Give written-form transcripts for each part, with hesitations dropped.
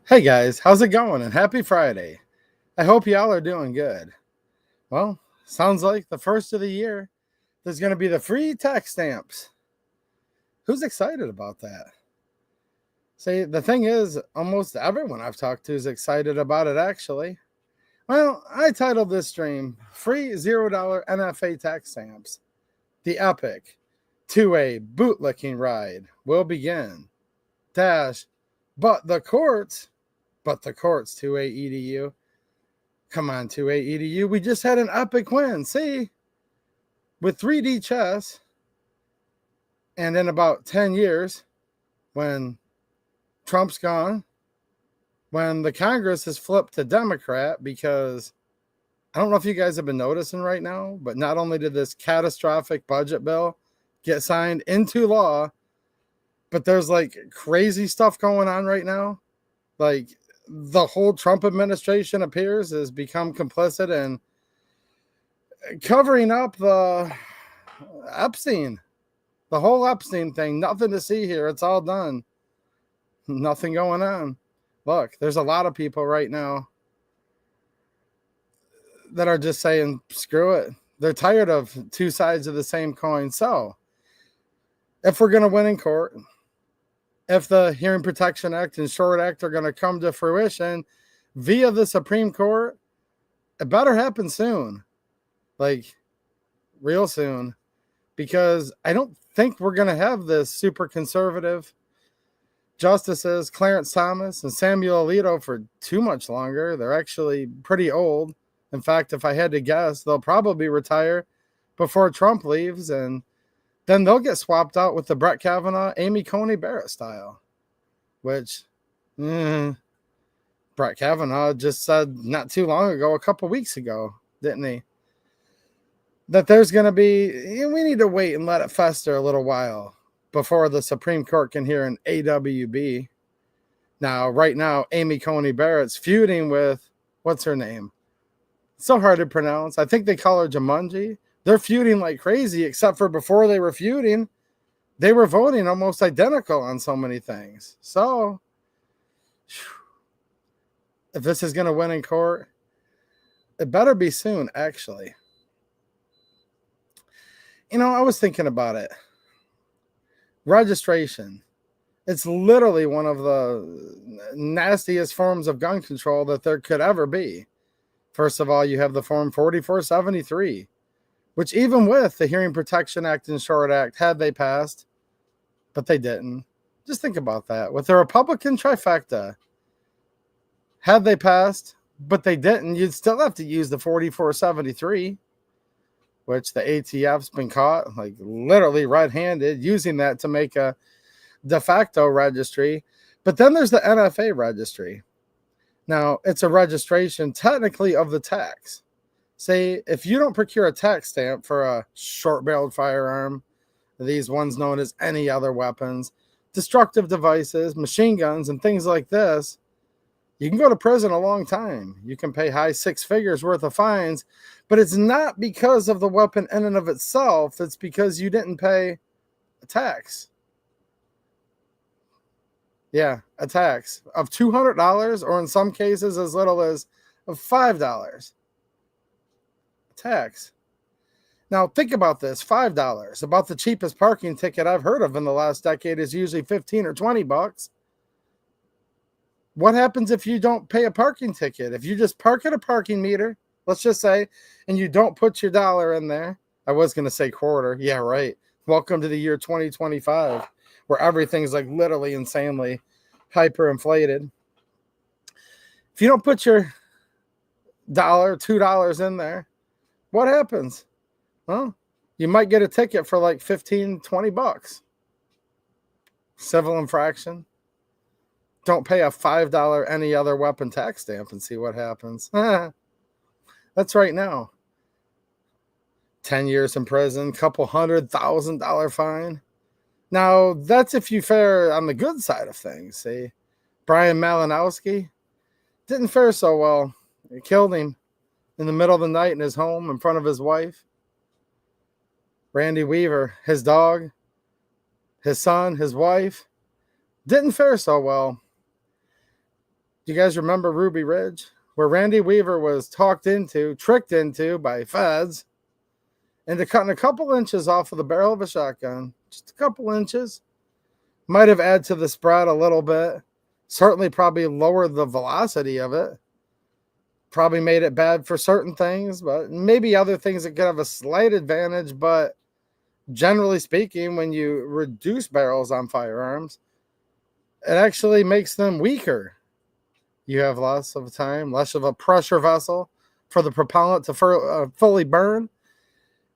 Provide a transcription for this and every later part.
Hey guys, how's it going? And happy Friday. I hope y'all are doing good. Well, sounds like the first of the year, there's going to be the free tax stamps. Who's excited about that? See, the thing is, almost everyone I've talked to is excited about it actually. Well, I titled this stream Free $0 NFA Tax Stamps. The epic two-way bootlicking ride will begin. Dash, but the courts, two-way EDU. Come on, 2A EDU. We just had an epic win. See, with 3D chess, and in about 10 years, when Trump's gone, when the Congress has flipped to Democrat, because I don't know if you guys have been noticing right now, but not only did this catastrophic budget bill get signed into law, but there's like crazy stuff going on right now. Like the whole Trump administration appears has become complicit in covering up the Epstein, the whole Epstein thing. Nothing to see here. It's all done. Nothing going on. Look, there's a lot of people right now that are just saying, screw it. They're tired of two sides of the same coin. So if we're going to win in court, if the Hearing Protection Act and Short Act are going to come to fruition via the Supreme Court, it better happen soon. Like, real soon. Because I don't think we're going to have this super conservative justices, Clarence Thomas and Samuel Alito, for too much longer. They're actually pretty old. In fact, if I had to guess, they'll probably retire before Trump leaves, and then they'll get swapped out with the Brett Kavanaugh, Amy Coney Barrett style, which Brett Kavanaugh just said not too long ago, a couple weeks ago, didn't he? That there's going to be, we need to wait and let it fester a little while before the Supreme Court can hear an AWB. Now, right now, Amy Coney Barrett's feuding with, what's her name? It's so hard to pronounce. I think they call her Jumanji. They're feuding like crazy, except for before they were feuding, they were voting almost identical on so many things. So, if this is going to win in court, it better be soon, actually. You know, I was thinking about it. Registration. It's literally one of the nastiest forms of gun control that there could ever be. First of all, you have the Form 4473, which even with the Hearing Protection Act and Short Act, had they passed, but they didn't. Just think about that. With the Republican trifecta, had they passed, but they didn't, you'd still have to use the 4473, which the ATF's been caught, like literally red-handed, using that to make a de facto registry. But then there's the NFA registry. Now, it's a registration technically of the tax. Say, if you don't procure a tax stamp for a short-barreled firearm, these ones known as any other weapons, destructive devices, machine guns, and things like this, you can go to prison a long time. You can pay high six figures worth of fines, but it's not because of the weapon in and of itself. It's because you didn't pay a tax. Yeah, a tax of $200, or in some cases as little as $5. Tax. Now think about this, $5. About the cheapest parking ticket I've heard of in the last decade is usually 15 or 20 bucks. What happens if you don't pay a parking ticket? If you just park at a parking meter, let's just say, and you don't put your dollar in there. I was going to say quarter. Yeah, right. Welcome to the year 2025, where everything's like literally insanely hyperinflated. If you don't put your dollar, $2 in there, what happens? Well, you might get a ticket for like 15, 20 bucks. Civil infraction. Don't pay a $5 any other weapon tax stamp and see what happens. That's right now. 10 years in prison, couple $100,000 fine. Now, that's if you fare on the good side of things. See, Brian Malinowski didn't fare so well. They killed him in the middle of the night in his home in front of his wife. Randy Weaver, his dog, his son, his wife, didn't fare so well. Do you guys remember Ruby Ridge? Where Randy Weaver was tricked into by feds into cutting a couple inches off of the barrel of a shotgun. Just a couple inches. Might have added to the spread a little bit. Certainly probably lowered the velocity of it. Probably made it bad for certain things, but maybe other things that could have a slight advantage. But generally speaking, when you reduce barrels on firearms, it actually makes them weaker. You have less of time, less of a pressure vessel for the propellant to fully burn.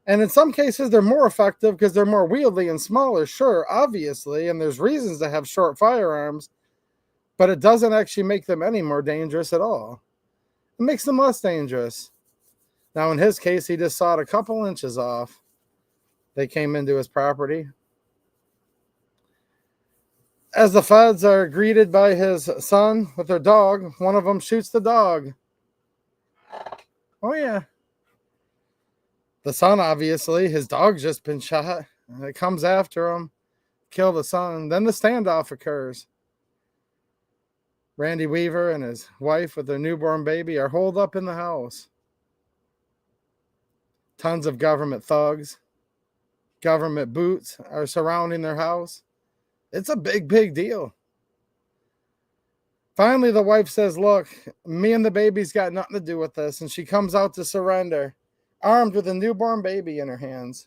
And in some cases, they're more effective because they're more wieldy and smaller, sure, obviously. And there's reasons to have short firearms, but it doesn't actually make them any more dangerous at all. It makes them less dangerous. Now, in his case, he just sawed a couple inches off. They came into his property. As the feds are greeted by his son with their dog, one of them shoots the dog. Oh, yeah. The son, obviously, his dog's just been shot. And it comes after him, kill the son. Then the standoff occurs. Randy Weaver and his wife with their newborn baby are holed up in the house. Tons of government thugs, government boots are surrounding their house. It's a big, big deal. Finally, the wife says, look, me and the baby's got nothing to do with this. And she comes out to surrender, armed with a newborn baby in her hands.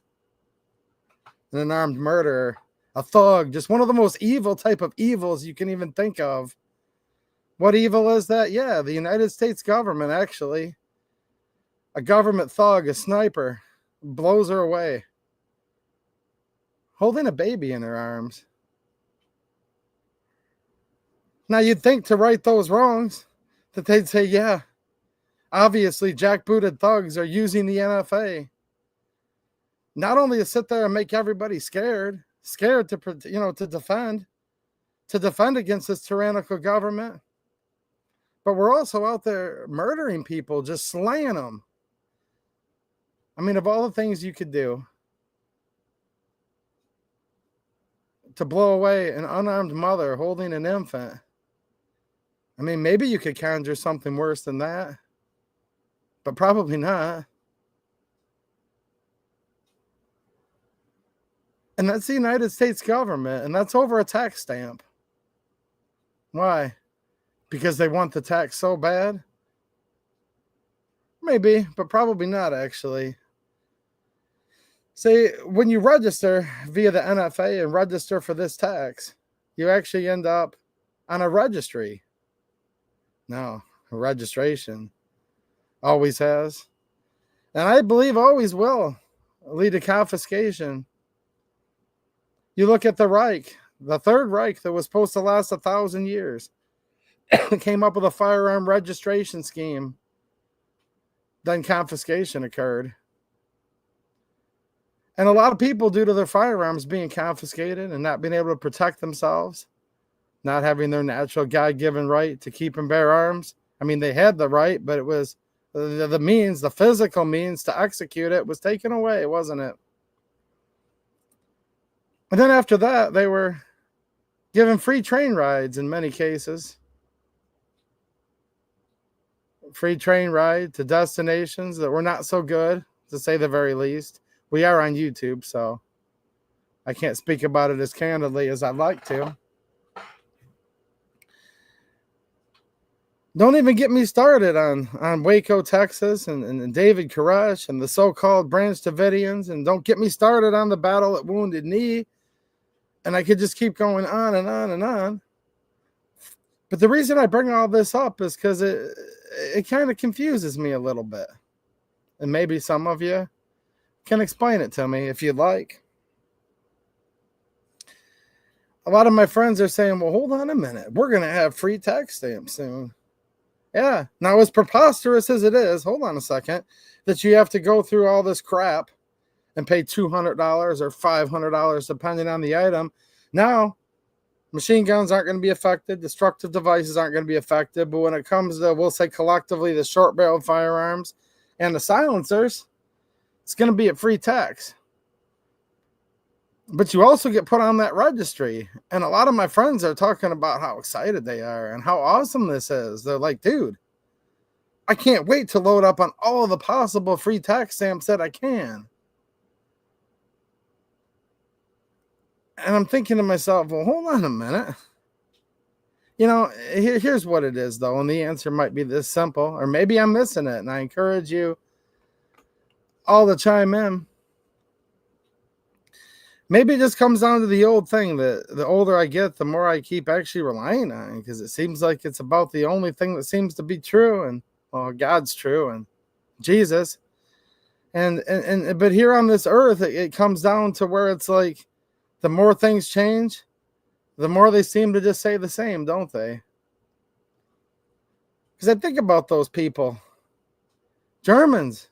And an armed murderer, a thug, just one of the most evil type of evils you can even think of. What evil is that? Yeah, the United States government, actually. A government thug, a sniper, blows her away, holding a baby in her arms. Now, you'd think to right those wrongs that they'd say, yeah, obviously jackbooted thugs are using the NFA. Not only to sit there and make everybody scared to defend against this tyrannical government, but we're also out there murdering people, just slaying them. I mean, of all the things you could do to blow away an unarmed mother holding an infant, I mean, maybe you could conjure something worse than that, but probably not. And that's the United States government, and that's over a tax stamp. Why? Because they want the tax so bad? Maybe, but probably not, actually. See, when you register via the NFA and register for this tax, you actually end up on a registry. No, a registration. Always has. And I believe always will lead to confiscation. You look at the Reich, the Third Reich that was supposed to last 1,000 years. Came up with a firearm registration scheme. Then confiscation occurred. And a lot of people, due to their firearms being confiscated and not being able to protect themselves, not having their natural God-given right to keep and bear arms. I mean, they had the right, but it was the means, the physical means to execute it was taken away, wasn't it? And then after that, they were given free train rides in many cases. Free train ride to destinations that were not so good, to say the very least. We are on YouTube, so I can't speak about it as candidly as I'd like to. Don't even get me started on Waco, Texas, and David Koresh and the so-called Branch Davidians, and don't get me started on the battle at Wounded Knee, and I could just keep going on and on and on. But the reason I bring all this up is because it kind of confuses me a little bit, and maybe some of you can explain it to me if you'd like. A lot of my friends are saying, well, hold on a minute. We're going to have free tax stamps soon. Yeah. Now, as preposterous as it is, hold on a second, that you have to go through all this crap and pay $200 or $500, depending on the item. Now, machine guns aren't going to be affected. Destructive devices aren't going to be affected. But when it comes to, we'll say collectively, the short-barreled firearms and the silencers, it's going to be at free tax. But you also get put on that registry. And a lot of my friends are talking about how excited they are and how awesome this is. They're like, dude, I can't wait to load up on all of the possible free tax stamps that I can. And I'm thinking to myself, well, hold on a minute. You know, here's what it is, though. And the answer might be this simple, or maybe I'm missing it. And I encourage you all to chime in. Maybe it just comes down to the old thing that the older I get, the more I keep actually relying on, because it seems like it's about the only thing that seems to be true. And, well, God's true and Jesus. But here on this earth, it comes down to where it's like the more things change, the more they seem to just say the same, don't they? Because I think about those people. Germans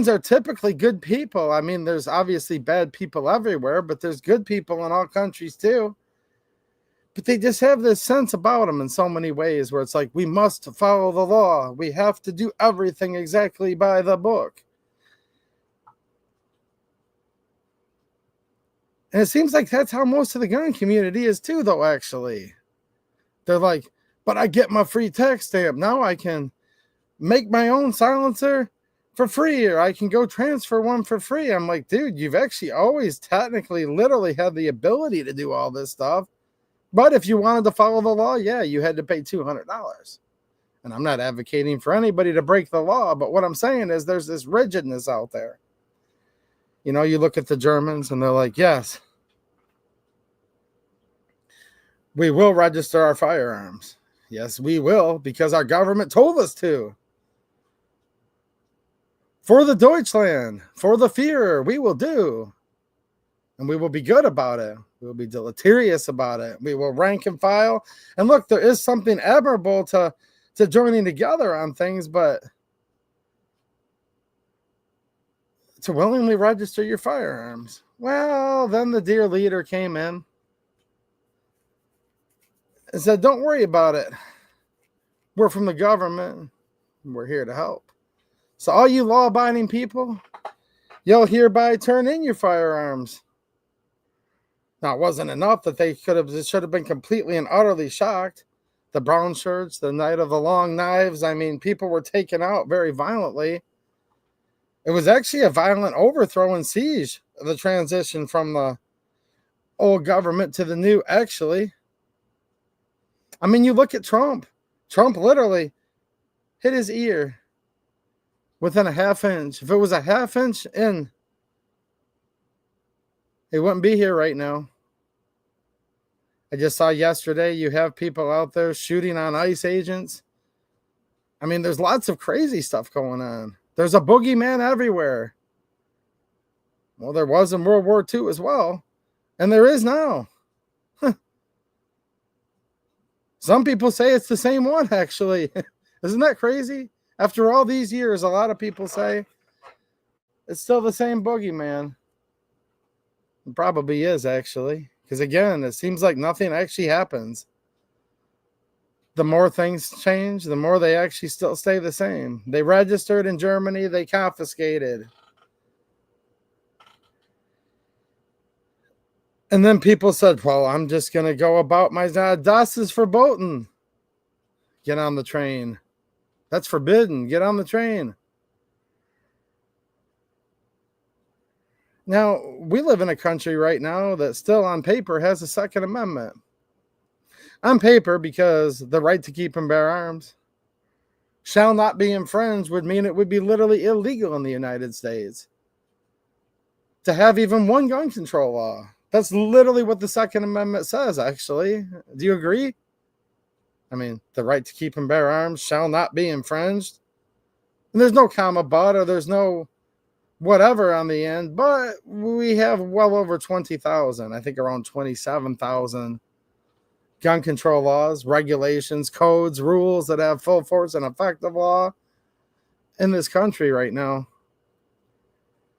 are typically good people. I mean, there's obviously bad people everywhere, but there's good people in all countries too. But they just have this sense about them in so many ways where it's like, we must follow the law. We have to do everything exactly by the book. And it seems like that's how most of the gun community is too, though, actually. They're like, but I get my free tax stamp. Now I can make my own silencer for free, or I can go transfer one for free. I'm like, dude, you've actually always technically literally had the ability to do all this stuff. But if you wanted to follow the law, yeah, you had to pay $200. And I'm not advocating for anybody to break the law, but what I'm saying is there's this rigidness out there. You know, you look at the Germans and they're like, yes, we will register our firearms. Yes, we will, because our government told us to. For the Deutschland, for the Führer, we will do. And we will be good about it. We will be deleterious about it. We will rank and file. And look, there is something admirable to joining together on things, but to willingly register your firearms. Well, then the dear leader came in and said, don't worry about it. We're from the government. We're here to help. So all you law-abiding people, you'll hereby turn in your firearms. Now, it wasn't enough that they should have been completely and utterly shocked. The brown shirts, the night of the long knives. I mean, people were taken out very violently. It was actually a violent overthrow and siege of the transition from the old government to the new, actually. I mean, you look at Trump. Trump literally hit his ear within a half inch. If it was a half inch in, he wouldn't be here right now. I just saw yesterday you have people out there shooting on ICE agents. I mean, there's lots of crazy stuff going on. There's a boogeyman everywhere. Well, there was in World War II as well. And there is now. Some people say it's the same one, actually. Isn't that crazy? After all these years, a lot of people say it's still the same boogeyman. It probably is, actually. Because again, it seems like nothing actually happens. The more things change, the more they actually still stay the same. They registered in Germany, they confiscated. And then people said, well, I'm just going to go about my Das is verboten. Get on the train. That's forbidden. Get on the train. Now, we live in a country right now that still on paper has a Second Amendment. On paper, because the right to keep and bear arms shall not be infringed would mean it would be literally illegal in the United States to have even one gun control law. That's literally what the Second Amendment says, actually. Do you agree? I mean, the right to keep and bear arms shall not be infringed. And there's no comma but, or there's no whatever on the end, but we have well over 20,000, I think around 27,000 gun control laws, regulations, codes, rules that have full force and effective law in this country right now.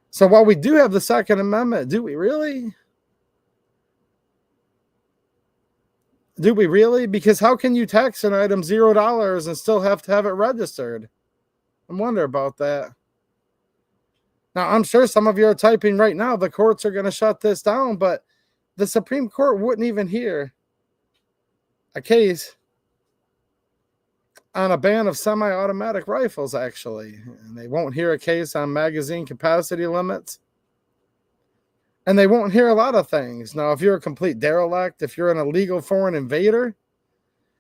So while we do have the Second Amendment, do we really? Do we really? Because how can you tax an item $0 and still have to have it registered? I wonder about that. Now, I'm sure some of you are typing right now, the courts are going to shut this down, but the Supreme Court wouldn't even hear a case on a ban of semi-automatic rifles, actually. And they won't hear a case on magazine capacity limits. And they won't hear a lot of things. Now, if you're a complete derelict, if you're an illegal foreign invader,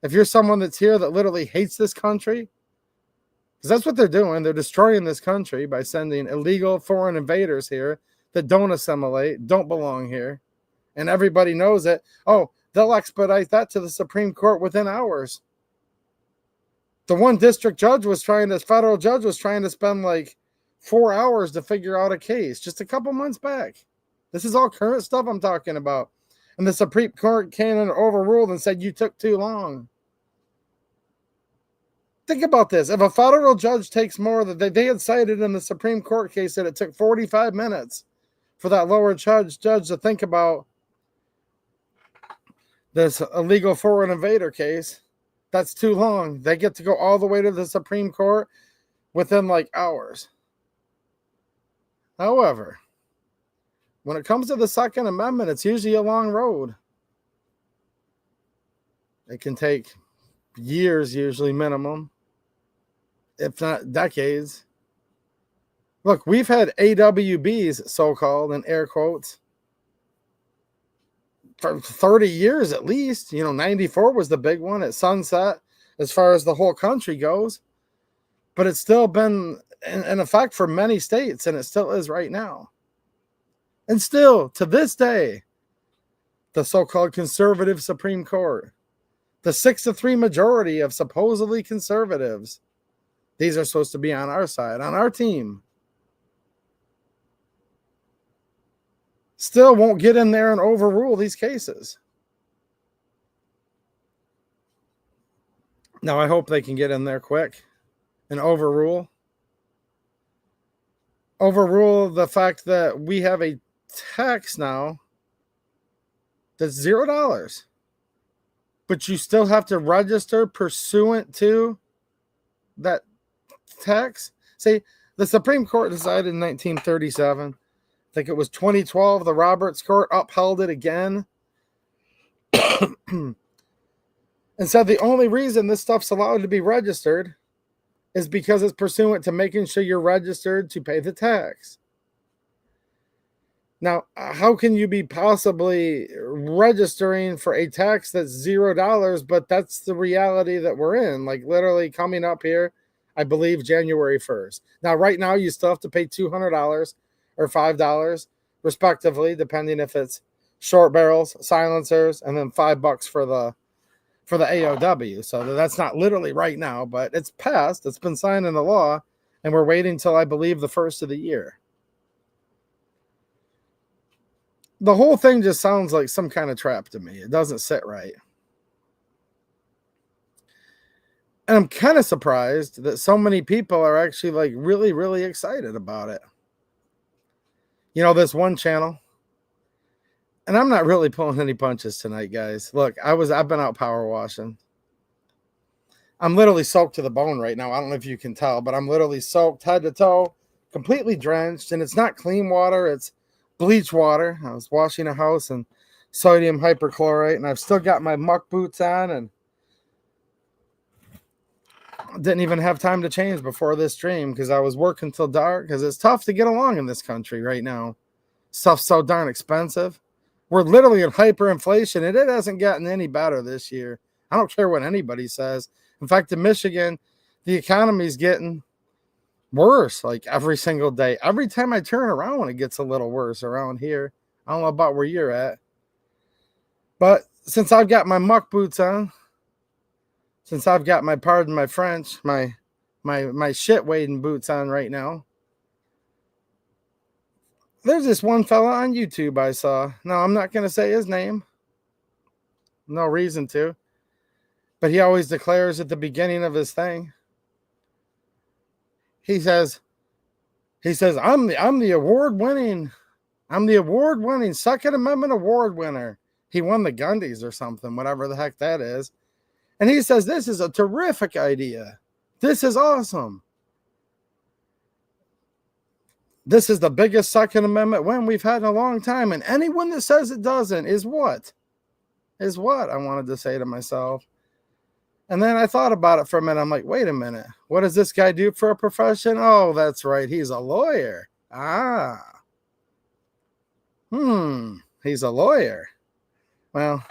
if you're someone that's here that literally hates this country, because that's what they're doing. They're destroying this country by sending illegal foreign invaders here that don't assimilate, don't belong here. And everybody knows it. Oh, they'll expedite that to the Supreme Court within hours. The one district judge federal judge was trying to spend like 4 hours to figure out a case just a couple months back. This is all current stuff I'm talking about. And the Supreme Court came and overruled and said, you took too long. Think about this. If a federal judge takes more than they had cited in the Supreme Court case that it took 45 minutes for that lower judge to think about this illegal foreign invader case, that's too long. They get to go all the way to the Supreme Court within like hours. However, when it comes to the Second Amendment, it's usually a long road. It can take years, usually minimum, if not decades. Look, we've had AWBs, so-called, in air quotes, for 30 years at least. 94 was the big one at sunset as far as the whole country goes. But it's still been in effect for many states, and it still is right now. And still, to this day, the so-called conservative Supreme Court, the 6-3 majority of supposedly conservatives, these are supposed to be on our side, on our team, still won't get in there and overrule these cases. Now, I hope they can get in there quick and overrule the fact that we have a tax now that's $0, but you still have to register pursuant to that tax. See, the Supreme Court decided in 1937. I think it was 2012, the Roberts Court upheld it again and said the only reason this stuff's allowed to be registered is because it's pursuant to making sure you're registered to pay the tax. Now, how can you be possibly registering for a tax that's $0, but that's the reality that we're in, like literally coming up here, I believe, January 1st. Now, right now, you still have to pay $200 or $5, respectively, depending if it's short barrels, silencers, and then $5 for the AOW. So that's not literally right now, but it's passed. It's been signed into law, and we're waiting till, I believe, the first of the year. The whole thing just sounds like some kind of trap to me. It doesn't sit right. And I'm kind of surprised that so many people are actually like really, really excited about it. This one channel, and I'm not really pulling any punches tonight, guys. Look, I've been out power washing. I'm literally soaked to the bone right now. I don't know if you can tell, but I'm literally soaked head to toe, completely drenched, and it's not clean water. It's bleach water. I was washing a house in sodium hyperchlorite, and I've still got my muck boots on, and didn't even have time to change before this stream because I was working till dark, because it's tough to get along in this country right now. Stuff's so darn expensive. We're literally in hyperinflation, and it hasn't gotten any better this year. I don't care what anybody says. In fact, in Michigan, the economy's getting worse like every single day. Every time I turn around, it gets a little worse around here. I don't know about where you're at. But since I've got my muck boots on, since I've got my, pardon my French, my shit wading boots on right now, there's this one fella on YouTube I saw. Now, I'm not going to say his name. No reason to. But he always declares at the beginning of his thing, He says, I'm the award-winning Second Amendment award winner. He won the Gundies or something, whatever the heck that is. And he says, this is a terrific idea. This is awesome. This is the biggest Second Amendment win we've had in a long time. And anyone that says it doesn't is what? Is what I wanted to say to myself. And then I thought about it for a minute. I'm like, wait a minute. What does this guy do for a profession? Oh, that's right. He's a lawyer. He's a lawyer. Well,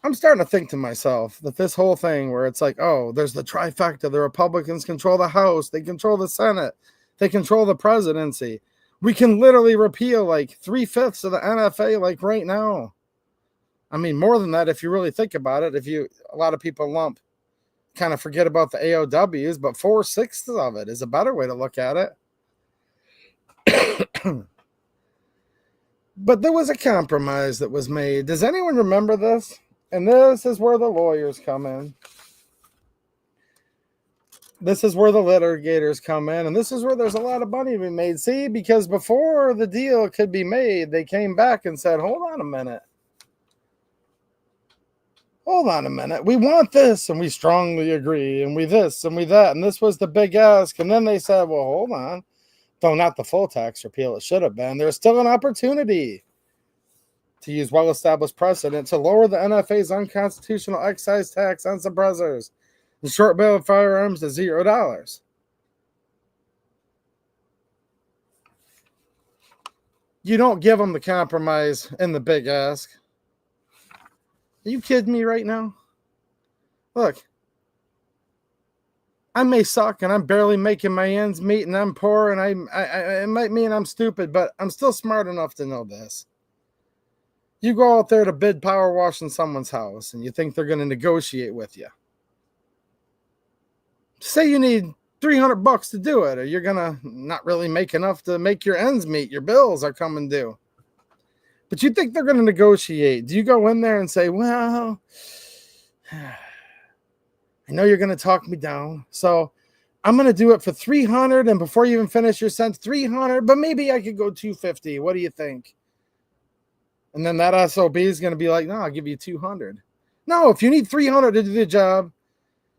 I'm starting to think to myself that this whole thing where it's like, oh, there's the trifecta. The Republicans control the House. They control the Senate. They control the presidency. We can literally repeal like 3/5 of the NFA like right now. I mean, more than that, if you really think about it, a lot of people kind of forget about the AOWs, but 4/6 of it is a better way to look at it. But there was a compromise that was made. Does anyone remember this? And this is where the lawyers come in. This is where the litigators come in. And this is where there's a lot of money to be made. See, because before the deal could be made, they came back and said, hold on a minute. Hold on a minute. We want this, and we strongly agree, and we this, and we that. And this was the big ask. And then they said, well, hold on. Though not the full tax repeal, it should have been. There's still an opportunity to use well-established precedent to lower the NFA's unconstitutional excise tax on suppressors and short-barreled firearms to $0. You don't give them the compromise in the big ask. Are you kidding me right now? Look, I may suck and I'm barely making my ends meet and I'm poor and it might mean I'm stupid, but I'm still smart enough to know this. You go out there to bid power wash in someone's house and you think they're going to negotiate with you. Say you need $300 to do it, or you're going to not really make enough to make your ends meet. Your bills are coming due. But you think they're going to negotiate. Do you go in there and say, well, I know you're going to talk me down, so I'm going to do it for $300, and before you even finish your sentence, $300, but maybe I could go $250. What do you think? And then that SOB is going to be like, no, I'll give you $200. No, if you need $300 to do the job,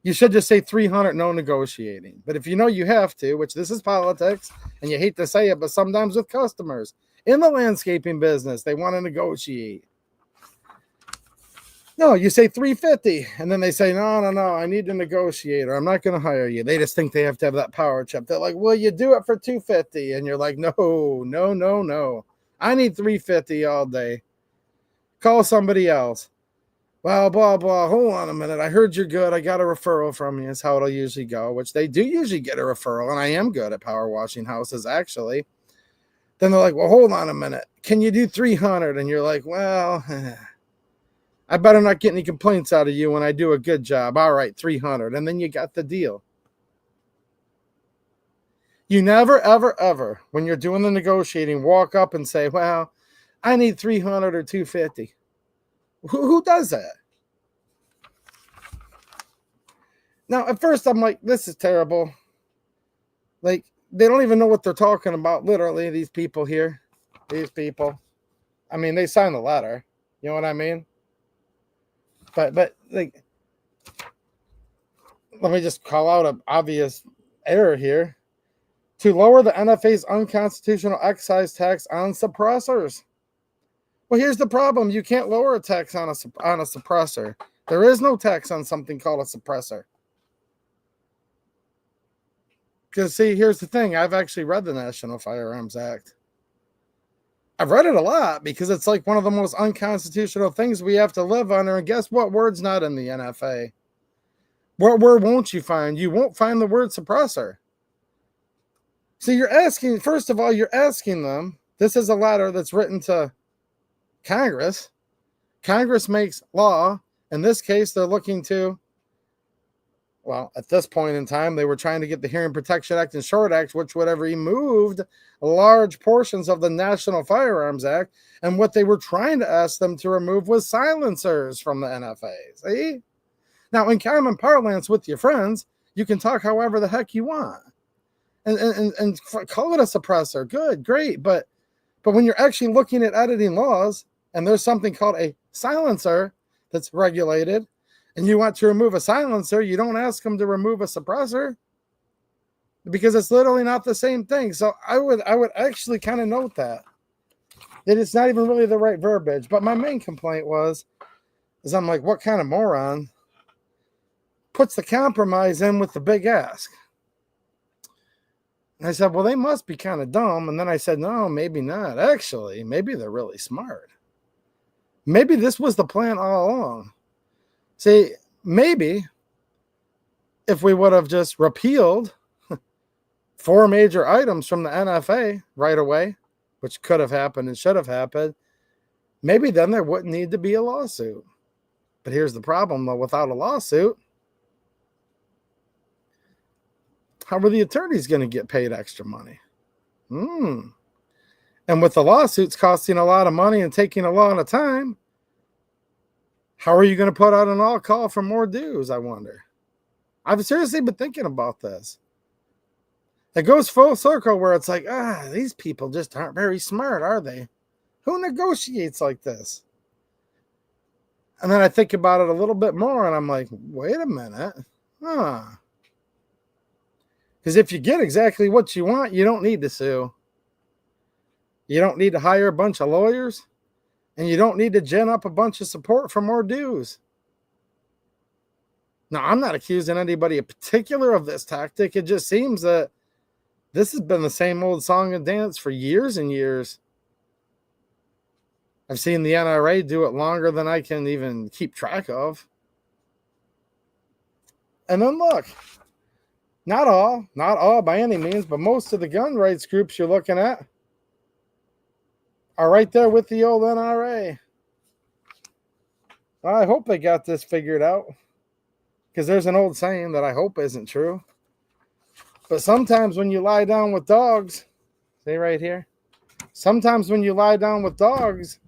you should just say $300, no negotiating. But if you know you have to, which this is politics, and you hate to say it, but sometimes with customers in the landscaping business, they want to negotiate. No, you say $350, and then they say, no, I need to negotiate, or I'm not going to hire you. They just think they have to have that power trip. They're like, well, you do it for $250, and you're like, no. I need $350 all day. Call somebody else. Well, blah, blah. Hold on a minute. I heard you're good. I got a referral from you. That's how it'll usually go, which they do usually get a referral, and I am good at power washing houses, actually. Then they're like, well, hold on a minute. Can you do $300? And you're like, well, I better not get any complaints out of you when I do a good job. All right, $300. And then you got the deal. You never, ever, ever, when you're doing the negotiating, walk up and say, well, I need $300 or $250. Who does that? Now, at first, I'm like, this is terrible. Like, they don't even know what they're talking about, literally, these people here. These people. I mean, they signed the letter. You know what I mean? But like, let me just call out an obvious error here. To lower the NFA's unconstitutional excise tax on suppressors. Well, here's the problem. You can't lower a tax on a suppressor. There is no tax on something called a suppressor. Because, see, here's the thing. I've actually read the National Firearms Act. I've read it a lot because it's like one of the most unconstitutional things we have to live under. And guess what word's not in the NFA? What word won't you find? You won't find the word suppressor. So you're asking, first of all, you're asking them, this is a letter that's written to Congress. Congress makes law. In this case, they're looking to, well, at this point in time, they were trying to get the Hearing Protection Act and Short Act, which would have removed large portions of the National Firearms Act. And what they were trying to ask them to remove was silencers from the NFA. See? Now, in common parlance with your friends, you can talk however the heck you want. And call it a suppressor. Good, great. But when you're actually looking at editing laws, and there's something called a silencer that's regulated, and you want to remove a silencer, you don't ask them to remove a suppressor. because it's literally not the same thing. So I would actually kind of note that it's not even really the right verbiage. But my main complaint is I'm like, what kind of moron puts the compromise in with the big ask? And I said, well, they must be kind of dumb. And then I said, no, maybe not. Actually, maybe they're really smart. Maybe this was the plan all along. See, maybe if we would have just repealed 4 major items from the NFA right away, which could have happened and should have happened, maybe then there wouldn't need to be a lawsuit. But here's the problem, though. Without a lawsuit, how are the attorneys going to get paid extra money? And with the lawsuits costing a lot of money and taking a lot of time, how are you going to put out an all call for more dues, I wonder? I've seriously been thinking about this. It goes full circle where it's like, these people just aren't very smart, are they? Who negotiates like this? And then I think about it a little bit more, and I'm like, wait a minute. Because if you get exactly what you want, you don't need to sue. You don't need to hire a bunch of lawyers, and you don't need to gin up a bunch of support for more dues. Now, I'm not accusing anybody in particular of this tactic. It just seems that this has been the same old song and dance for years and years. I've seen the NRA do it longer than I can even keep track of. And then look, not all by any means, but most of the gun rights groups you're looking at are right there with the old NRA. Well, I hope they got this figured out, because there's an old saying that I hope isn't true. But sometimes when you lie down with dogs, see right here, sometimes when you lie down with dogs,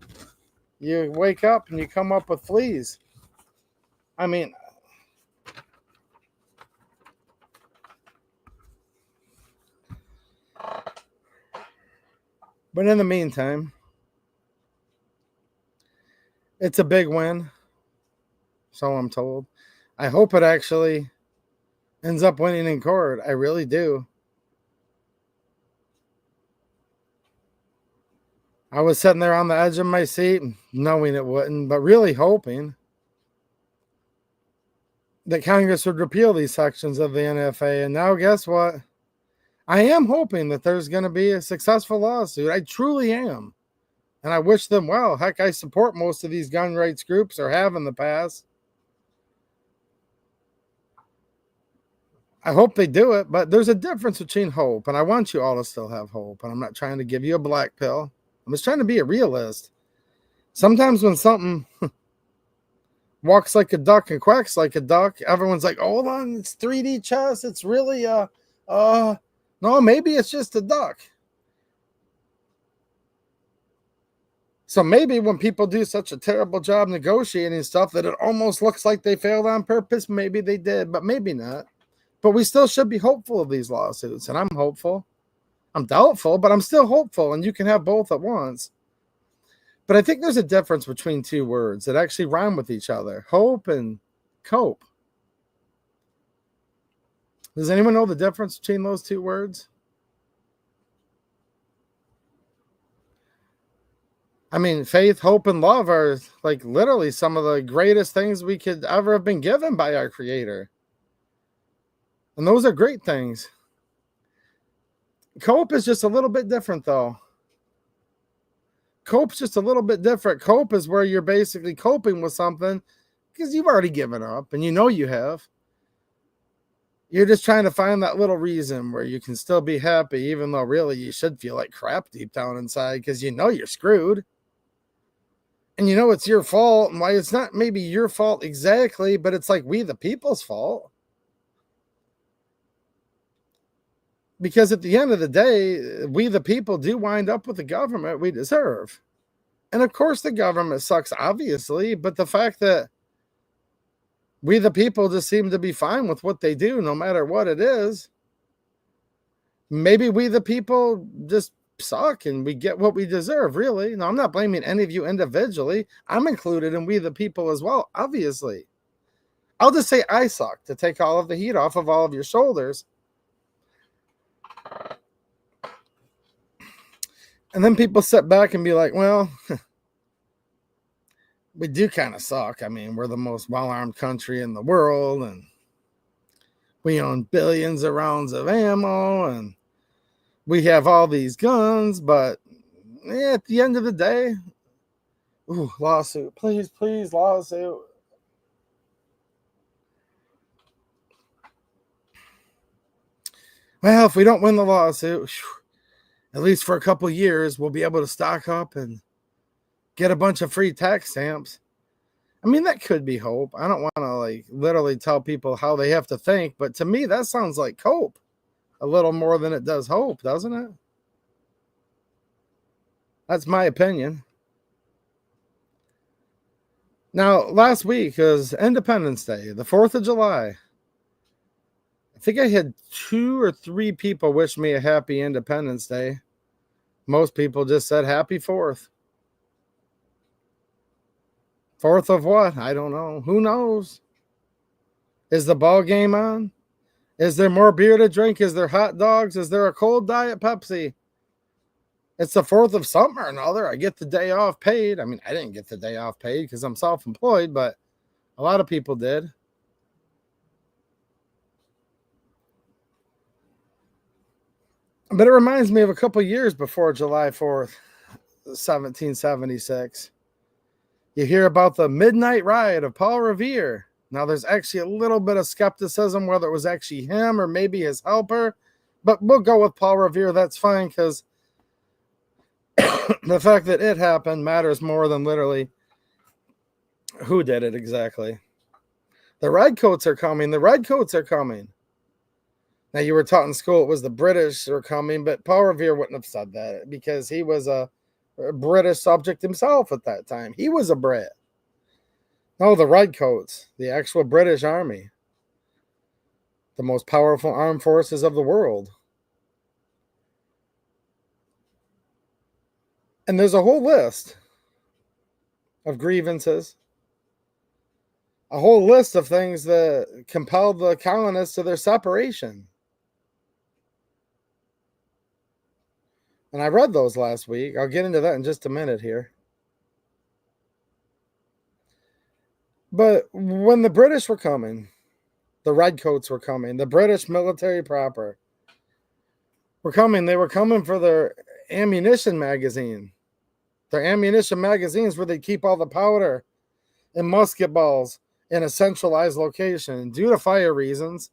you wake up and you come up with fleas. I mean, but in the meantime, it's a big win, so I'm told. I hope it actually ends up winning in court. I really do. I was sitting there on the edge of my seat, knowing it wouldn't, but really hoping that Congress would repeal these sections of the NFA. And now guess what? I am hoping that there's going to be a successful lawsuit. I truly am. And I wish them well. Heck, I support most of these gun rights groups, or have in the past. I hope they do it, but there's a difference between hope, and I want you all to still have hope. And I'm not trying to give you a black pill. I'm just trying to be a realist. Sometimes when something walks like a duck and quacks like a duck, everyone's like, oh, hold on, it's 3D chess. It's really, no, maybe it's just a duck. So maybe when people do such a terrible job negotiating stuff that it almost looks like they failed on purpose, maybe they did, but maybe not. But we still should be hopeful of these lawsuits, and I'm hopeful. I'm doubtful, but I'm still hopeful, and you can have both at once. But I think there's a difference between two words that actually rhyme with each other: hope and cope. Does anyone know the difference between those two words? I mean, faith, hope, and love are like literally some of the greatest things we could ever have been given by our Creator. And those are great things. Cope is just a little bit different, though. Cope's just a little bit different. Cope is where you're basically coping with something because you've already given up, and you know you have. You're just trying to find that little reason where you can still be happy, even though really you should feel like crap deep down inside, because you know you're screwed. And you know it's your fault, and why it's not maybe your fault exactly, but it's like we the people's fault. Because at the end of the day, we the people do wind up with the government we deserve. And of course the government sucks, obviously, but the fact that we the people just seem to be fine with what they do, no matter what it is, maybe we the people just suck and we get what we deserve, really. No, I'm not blaming any of you individually. I'm included in we the people as well, obviously. I'll just say I suck to take all of the heat off of all of your shoulders. And then people sit back and be like, well, we do kind of suck. I mean, we're the most well-armed country in the world, and we own billions of rounds of ammo, and we have all these guns, but at the end of the day, ooh, lawsuit, please, please, lawsuit. Well, if we don't win the lawsuit, at least for a couple years, we'll be able to stock up and get a bunch of free tax stamps. I mean, that could be hope. I don't want to like literally tell people how they have to think, but to me, that sounds like hope a little more than it does hope, doesn't it? That's my opinion. Now, last week was Independence Day, the 4th of July. I think I had 2 or 3 people wish me a happy Independence Day. Most people just said happy 4th. 4th of what? I don't know. Who knows? Is the ball game on? Is there more beer to drink? Is there hot dogs? Is there a cold Diet Pepsi? It's the 4th of something or another. I get the day off paid. I mean, I didn't get the day off paid because I'm self-employed, but a lot of people did. But it reminds me of a couple years before July 4th, 1776. You hear about the midnight riot of Paul Revere. Now, there's actually a little bit of skepticism whether it was actually him or maybe his helper, but we'll go with Paul Revere. That's fine because the fact that it happened matters more than literally who did it exactly. The redcoats are coming. The redcoats are coming. Now, you were taught in school it was the British who were coming, but Paul Revere wouldn't have said that because he was a British subject himself at that time. He was a Brit. No, the redcoats, the actual British Army, the most powerful armed forces of the world. And there's a whole list of grievances, a whole list of things that compelled the colonists to their separation. And I read those last week. I'll get into that in just a minute here. But when the British were coming, the redcoats were coming, the British military proper were coming. They were coming for their ammunition magazine. Their ammunition magazines where they keep all the powder and musket balls in a centralized location due to fire reasons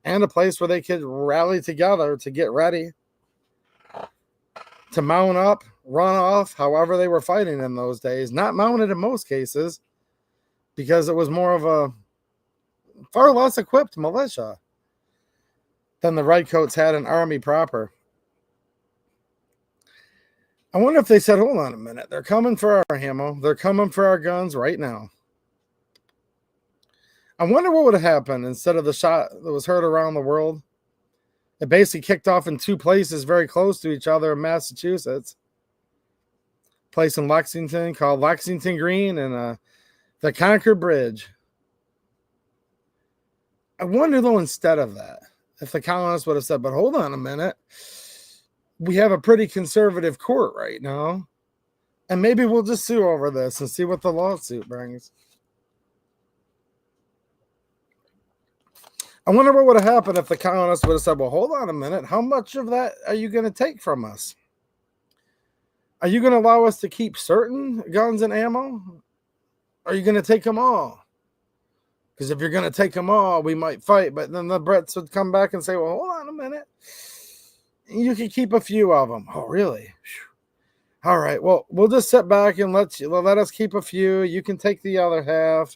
and a place where they could rally together to get ready, to mount up, run off, however they were fighting in those days. Not mounted in most cases because it was more of a far less equipped militia than the redcoats had an army proper. I wonder if they said, hold on a minute, they're coming for our ammo, they're coming for our guns right now. I wonder what would have happened instead of the shot that was heard around the world. It basically kicked off in 2 places very close to each other in Massachusetts. A place in Lexington called Lexington Green and the Concord Bridge. I wonder, though, instead of that, if the colonists would have said, but hold on a minute, we have a pretty conservative court right now, and maybe we'll just sue over this and see what the lawsuit brings. I wonder what would have happened if the colonists would have said, well, hold on a minute. How much of that are you going to take from us? Are you going to allow us to keep certain guns and ammo? Are you going to take them all? Because if you're going to take them all, we might fight. But then the Brits would come back and say, well, hold on a minute. You can keep a few of them. Oh, really? All right. Well, we'll just sit back and let us keep a few. You can take the other half.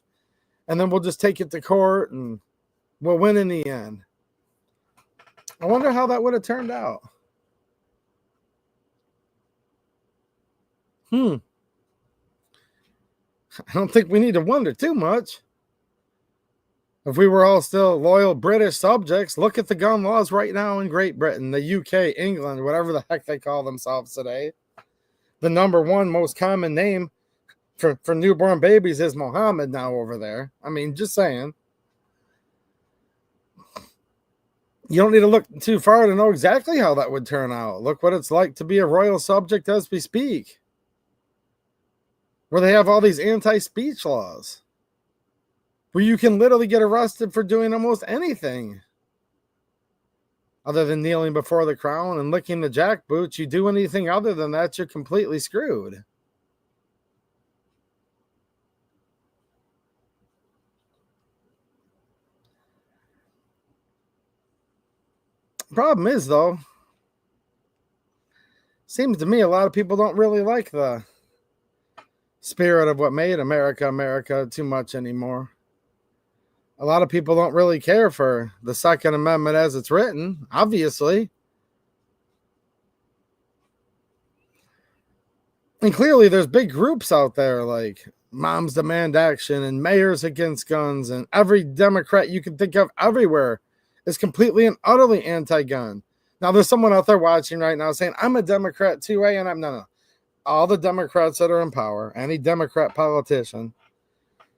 And then we'll just take it to court and we'll win in the end. I wonder how that would have turned out. I don't think we need to wonder too much. If we were all still loyal British subjects, look at the gun laws right now in Great Britain, the UK, England, whatever the heck they call themselves today. The number 1 most common name for newborn babies is Mohammed now over there. I mean, just saying. You don't need to look too far to know exactly how that would turn out. Look what it's like to be a royal subject as we speak, where they have all these anti-speech laws, where you can literally get arrested for doing almost anything. Other than kneeling before the crown and licking the jackboots, you do anything other than that, you're completely screwed. Problem is, though, seems to me a lot of people don't really like the spirit of what made America America too much anymore. A lot of people don't really care for the Second Amendment as it's written, obviously. And clearly there's big groups out there like Moms Demand Action and Mayors Against Guns, and every Democrat you can think of everywhere is completely and utterly anti-gun. Now there's someone out there watching right now saying, I'm a Democrat too, and I'm no. All the Democrats that are in power, any Democrat politician,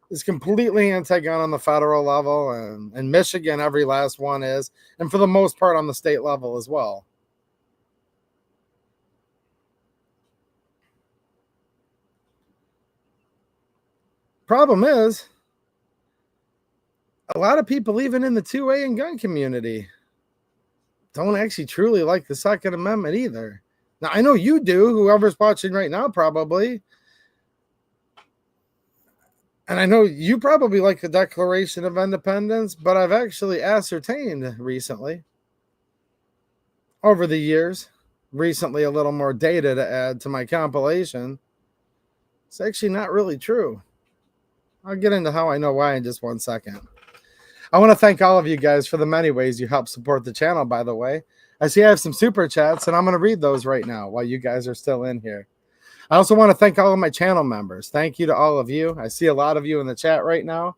is completely anti-gun on the federal level, and in Michigan, every last one is, and for the most part on the state level as well. Problem is, a lot of people, even in the 2A and gun community, don't actually truly like the Second Amendment either. Now, I know you do, whoever's watching right now probably. And I know you probably like the Declaration of Independence, but I've actually ascertained recently, over the years, recently a little more data to add to my compilation, it's actually not really true. I'll get into how I know why in just 1 second. I want to thank all of you guys for the many ways you help support the channel, by the way. I see I have some super chats, and I'm going to read those right now while you guys are still in here. I also want to thank all of my channel members. Thank you to all of you. I see a lot of you in the chat right now.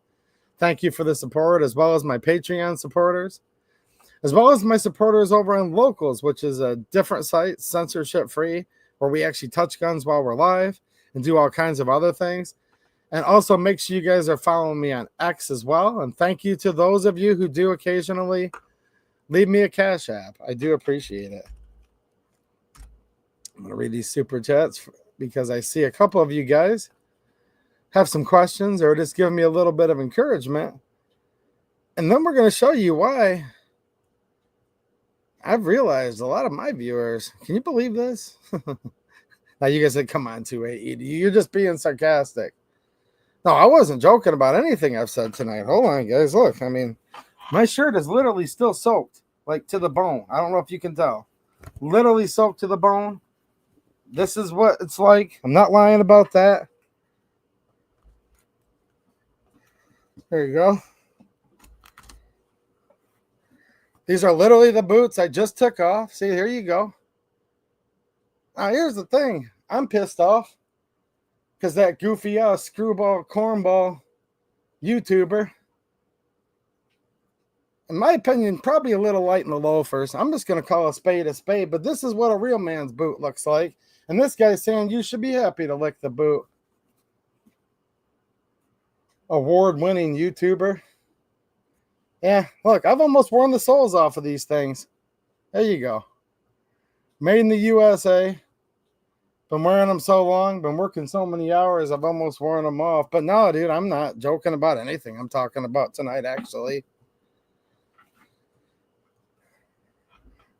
Thank you for the support, as well as my Patreon supporters, as well as my supporters over on Locals, which is a different site, censorship-free, where we actually touch guns while we're live and do all kinds of other things. And also make sure you guys are following me on X as well. And thank you to those of you who do occasionally leave me a Cash App. I do appreciate it. I'm going to read these super chats because I see a couple of you guys have some questions or just give me a little bit of encouragement. And then we're going to show you why I've realized a lot of my viewers, can you believe this? Now you guys said, come on, 2A, you're just being sarcastic. No, I wasn't joking about anything I've said tonight. Hold on, guys. Look, I mean, my shirt is literally still soaked, like to the bone. I don't know if you can tell. Literally soaked to the bone. This is what it's like. I'm not lying about that. There you go. These are literally the boots I just took off. See, here you go. Now, here's the thing. I'm pissed off because that goofy screwball, cornball YouTuber, in my opinion, probably a little light in the loafers. I'm just going to call a spade, but this is what a real man's boot looks like. And this guy's saying you should be happy to lick the boot. Award-winning YouTuber. Yeah, look, I've almost worn the soles off of these things. There you go. Made in the USA. Been wearing them so long, been working so many hours, I've almost worn them off. But no, dude, I'm not joking about anything I'm talking about tonight, actually.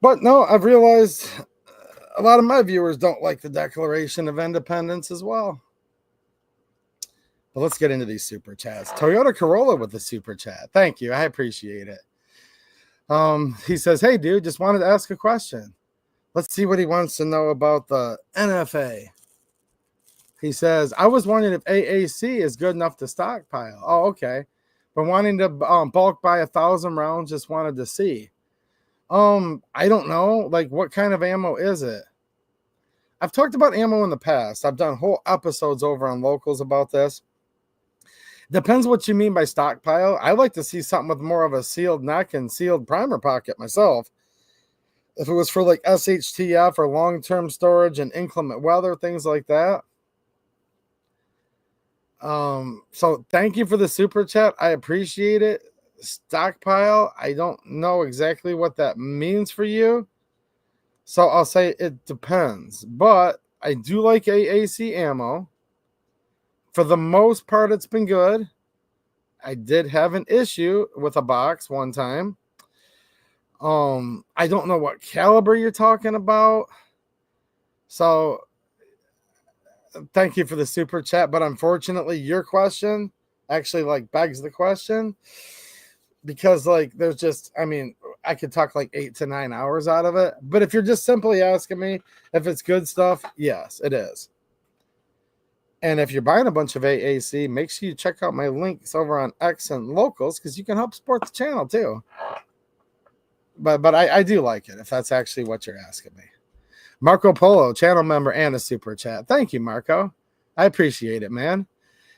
But no, I've realized a lot of my viewers don't like the Declaration of Independence as well. But let's get into these super chats. Toyota Corolla with the super chat. Thank you. I appreciate it. He says, hey, dude, just wanted to ask a question. Let's see what he wants to know about the NFA. He says, I was wondering if AAC is good enough to stockpile. Oh, okay. But wanting to bulk buy 1,000 rounds, just wanted to see. I don't know. Like, what kind of ammo is it? I've talked about ammo in the past. I've done whole episodes over on Locals about this. Depends what you mean by stockpile. I like to see something with more of a sealed neck and sealed primer pocket myself. If it was for like SHTF or long-term storage and inclement weather, things like that. So thank you for the super chat. I appreciate it. stockpile, I don't know exactly what that means for you. So I'll say it depends. But I do like AAC ammo. For the most part, it's been good. I did have an issue with a box one time. I don't know what caliber you're talking about. So thank you for the super chat, but unfortunately your question actually like begs the question, because like there's just, I mean, I could talk like 8 to 9 hours out of it, but if you're just simply asking me if it's good stuff, yes, it is. And if you're buying a bunch of AAC, make sure you check out my links over on X and Locals, because you can help support the channel too. But I do like it, if that's actually what you're asking me. Marco Polo, channel member and a super chat. Thank you, Marco. I appreciate it, man.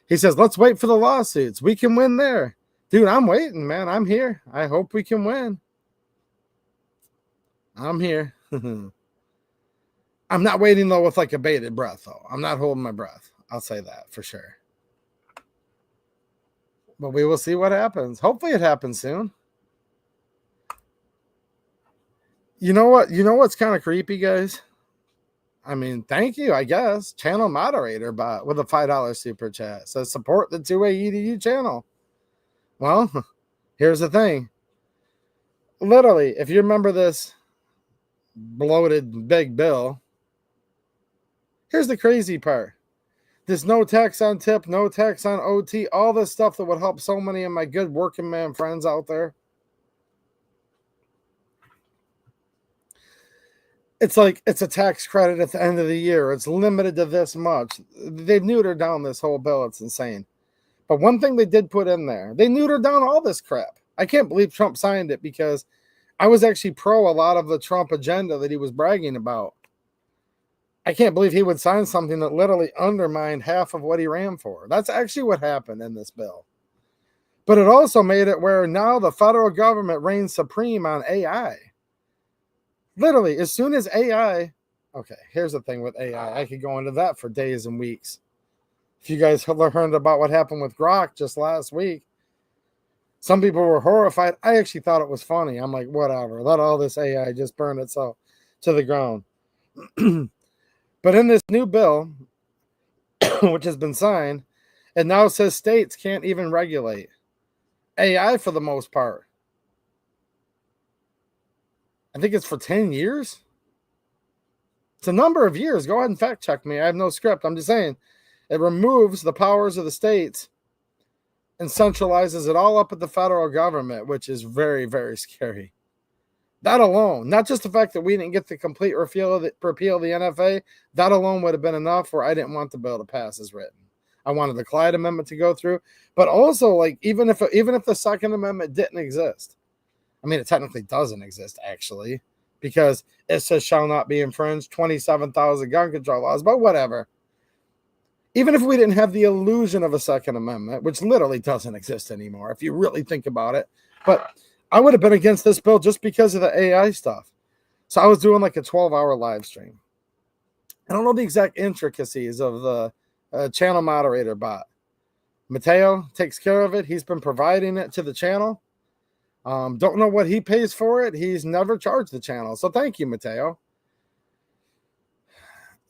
He says, let's wait for the lawsuits. We can win there. Dude, I'm waiting, man. I'm here. I hope we can win. I'm here. I'm not waiting, though, with like a bated breath, though. I'm not holding my breath. I'll say that for sure. But we will see what happens. Hopefully it happens soon. You know what? You know what's kind of creepy, guys? I mean, thank you, I guess. Channel moderator bot with a $5 super chat says support the two-way Edu channel. Well, here's the thing. Literally, if you remember this bloated big bill, here's the crazy part. There's no tax on tip, no tax on OT, all this stuff that would help so many of my good working man friends out there. It's like it's a tax credit at the end of the year. It's limited to this much. They've neutered down this whole bill. It's insane. But one thing they did put in there, they neutered down all this crap. I can't believe Trump signed it, because I was actually pro a lot of the Trump agenda that he was bragging about. I can't believe he would sign something that literally undermined half of what he ran for. That's actually what happened in this bill. But it also made it where now the federal government reigns supreme on AI. Literally, as soon as AI, okay, here's the thing with AI. I could go into that for days and weeks. If you guys heard about what happened with Grok just last week, some people were horrified. I actually thought it was funny. I'm like, whatever. Let all this AI just burn itself to the ground. But in this new bill, which has been signed, it now says states can't even regulate AI for the most part. I think it's for 10 years. It's a number of years. Go ahead and fact check me. I have no script. I'm just saying it removes the powers of the states and centralizes it all up at the federal government, which is very, very scary. That alone, not just the fact that we didn't get the complete repeal of the NFA, that alone would have been enough where I didn't want the bill to pass as written. I wanted the Clyde Amendment to go through, but also, like, even if the Second Amendment didn't exist, I mean, it technically doesn't exist, actually, because it says shall not be infringed, 27,000 gun control laws, but whatever. Even if we didn't have the illusion of a Second Amendment, which literally doesn't exist anymore, if you really think about it, but I would have been against this bill just because of the AI stuff. So I was doing like a 12-hour live stream. I don't know the exact intricacies of the channel moderator bot. Mateo takes care of it. He's been providing it to the channel. Don't know what he pays for it. He's never charged the channel. So thank you, Mateo.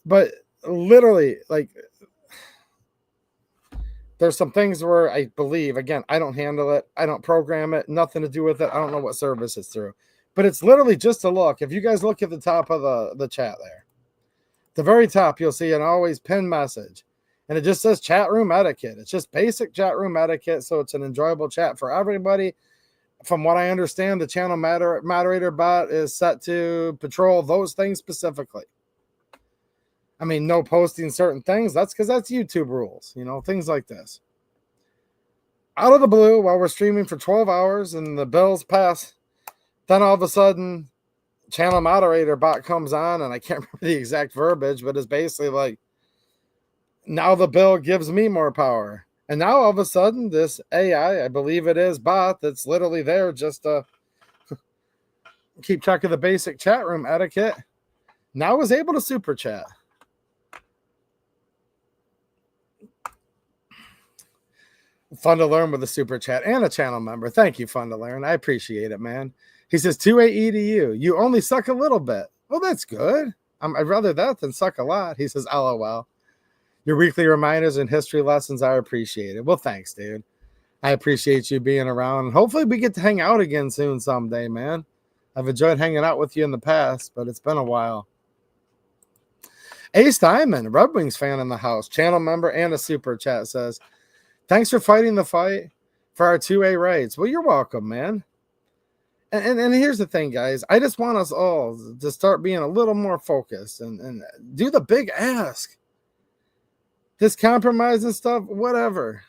But literally, like, there's some things where I believe, again, I don't handle it. I don't program it. Nothing to do with it. I don't know what service it's through. But it's literally just a look. If you guys look at the top of the chat there, the very top, you'll see an always pinned message. And it just says chat room etiquette. It's just basic chat room etiquette. So it's an enjoyable chat for everybody. From what I understand, the channel moderator bot is set to patrol those things specifically. I mean, no posting certain things. That's because that's YouTube rules, you know, things like this. Out of the blue, while we're streaming for 12 hours and the bills pass, then all of a sudden, channel moderator bot comes on, and I can't remember the exact verbiage, but it's basically like, now the bill gives me more power. And now all of a sudden, this AI, I believe it is, bot that's literally there just to keep track of the basic chat room etiquette, now is able to super chat. Fun to learn with a super chat and a channel member. Thank you, Fun to Learn. I appreciate it, man. He says, 2A EDU, you only suck a little bit. Well, that's good. I'd rather that than suck a lot. He says, LOL. Your weekly reminders and history lessons are appreciated. Well, thanks, dude. I appreciate you being around. Hopefully we get to hang out again soon someday, man. I've enjoyed hanging out with you in the past, but it's been a while. Ace Diamond, Red Wings fan in the house, channel member and a super chat, says, thanks for fighting the fight for our 2A rights. Well, you're welcome, man. And here's the thing, guys. I just want us all to start being a little more focused and do the big ask. This compromise and stuff, whatever.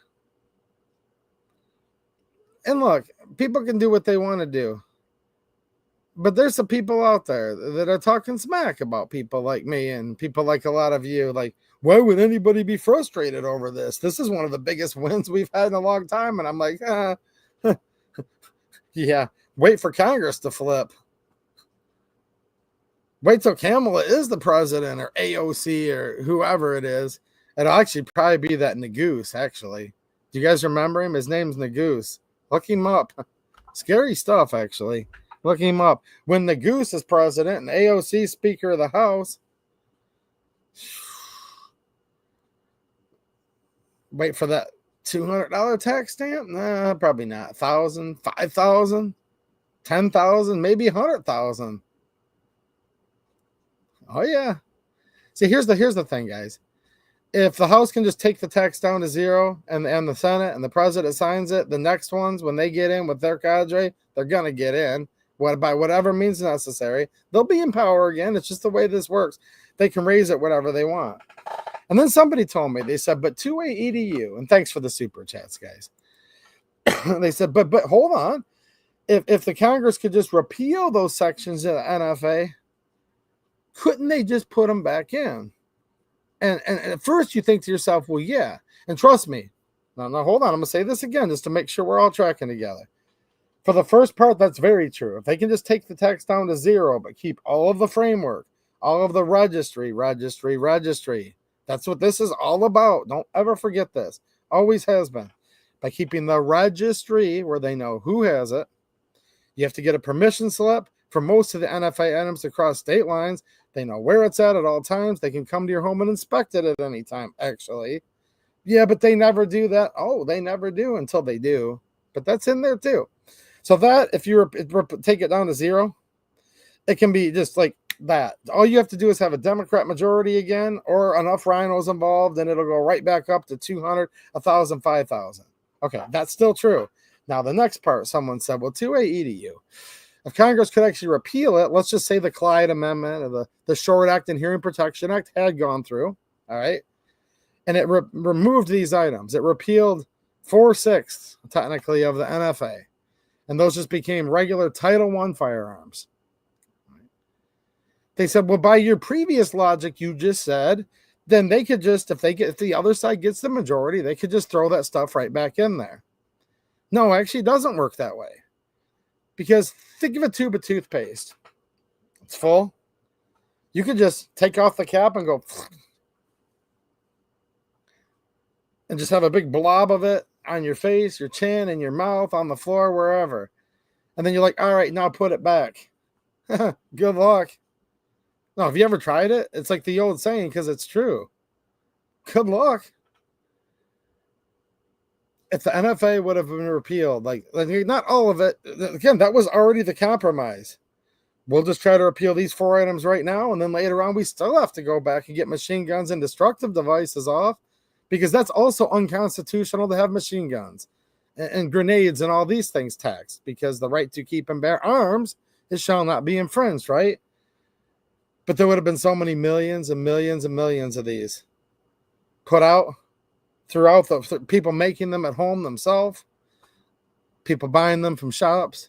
And look, people can do what they want to do. But there's some people out there that are talking smack about people like me and people like a lot of you. Like, why would anybody be frustrated over this? This is one of the biggest wins we've had in a long time. And I'm like, yeah, wait for Congress to flip. Wait till Kamala is the president or AOC or whoever it is. It'll actually probably be that Nagoose, actually. Do you guys remember him? His name's Nagoose. Look him up. Scary stuff, actually. Look him up. When Nagoose is president and AOC Speaker of the House, wait for that $200 tax stamp? Nah, probably not. 1,000, 5,000, 10,000, maybe 100,000. Oh yeah. See, here's the thing, guys. If the House can just take the tax down to zero and the Senate and the president signs it, the next ones, when they get in with their cadre, they're going to get in by whatever means necessary. They'll be in power again. It's just the way this works. They can raise it whatever they want. And then somebody told me, they said, but 2A EDU, and thanks for the super chats, guys. They said, but hold on. If the Congress could just repeal those sections of the NFA, couldn't they just put them back in? And at first you think to yourself, well, yeah. And trust me. Now, hold on. I'm going to say this again just to make sure we're all tracking together. For the first part, that's very true. If they can just take the tax down to zero, but keep all of the framework, all of the registry. That's what this is all about. Don't ever forget this. Always has been. By keeping the registry where they know who has it. You have to get a permission slip for most of the NFA items across state lines. They know where it's at all times. They can come to your home and inspect it at any time, actually. Yeah, but they never do that. Oh, they never do until they do. But that's in there too. So that, if you take it down to zero, it can be just like that. All you have to do is have a Democrat majority again or enough rhinos involved, and it'll go right back up to 200, 1,000, 5,000. Okay, that's still true. Now, the next part, someone said, well, 2A EDU. If Congress could actually repeal it, let's just say the Clyde Amendment or the Short Act and Hearing Protection Act had gone through, all right? And it removed these items. It repealed 4/6, technically, of the NFA. And those just became regular Title I firearms. They said, well, by your previous logic, you just said, then they could just, if the other side gets the majority, they could just throw that stuff right back in there. No, actually, it doesn't work that way. Because think of a tube of toothpaste. It's full. You could just take off the cap and go and just have a big blob of it on your face, your chin, and your mouth, on the floor, wherever. And then you're like, all right, now put it back. Good luck. No, have you ever tried it? It's like the old saying, because it's true. Good luck. If the NFA would have been repealed, like not all of it, again, that was already the compromise. We'll just try to repeal these 4 items right now, and then later on, we still have to go back and get machine guns and destructive devices off, because that's also unconstitutional to have machine guns and grenades and all these things taxed, because the right to keep and bear arms it shall not be infringed, right? But there would have been so many millions and millions and millions of these put out throughout the people making them at home themselves, people buying them from shops,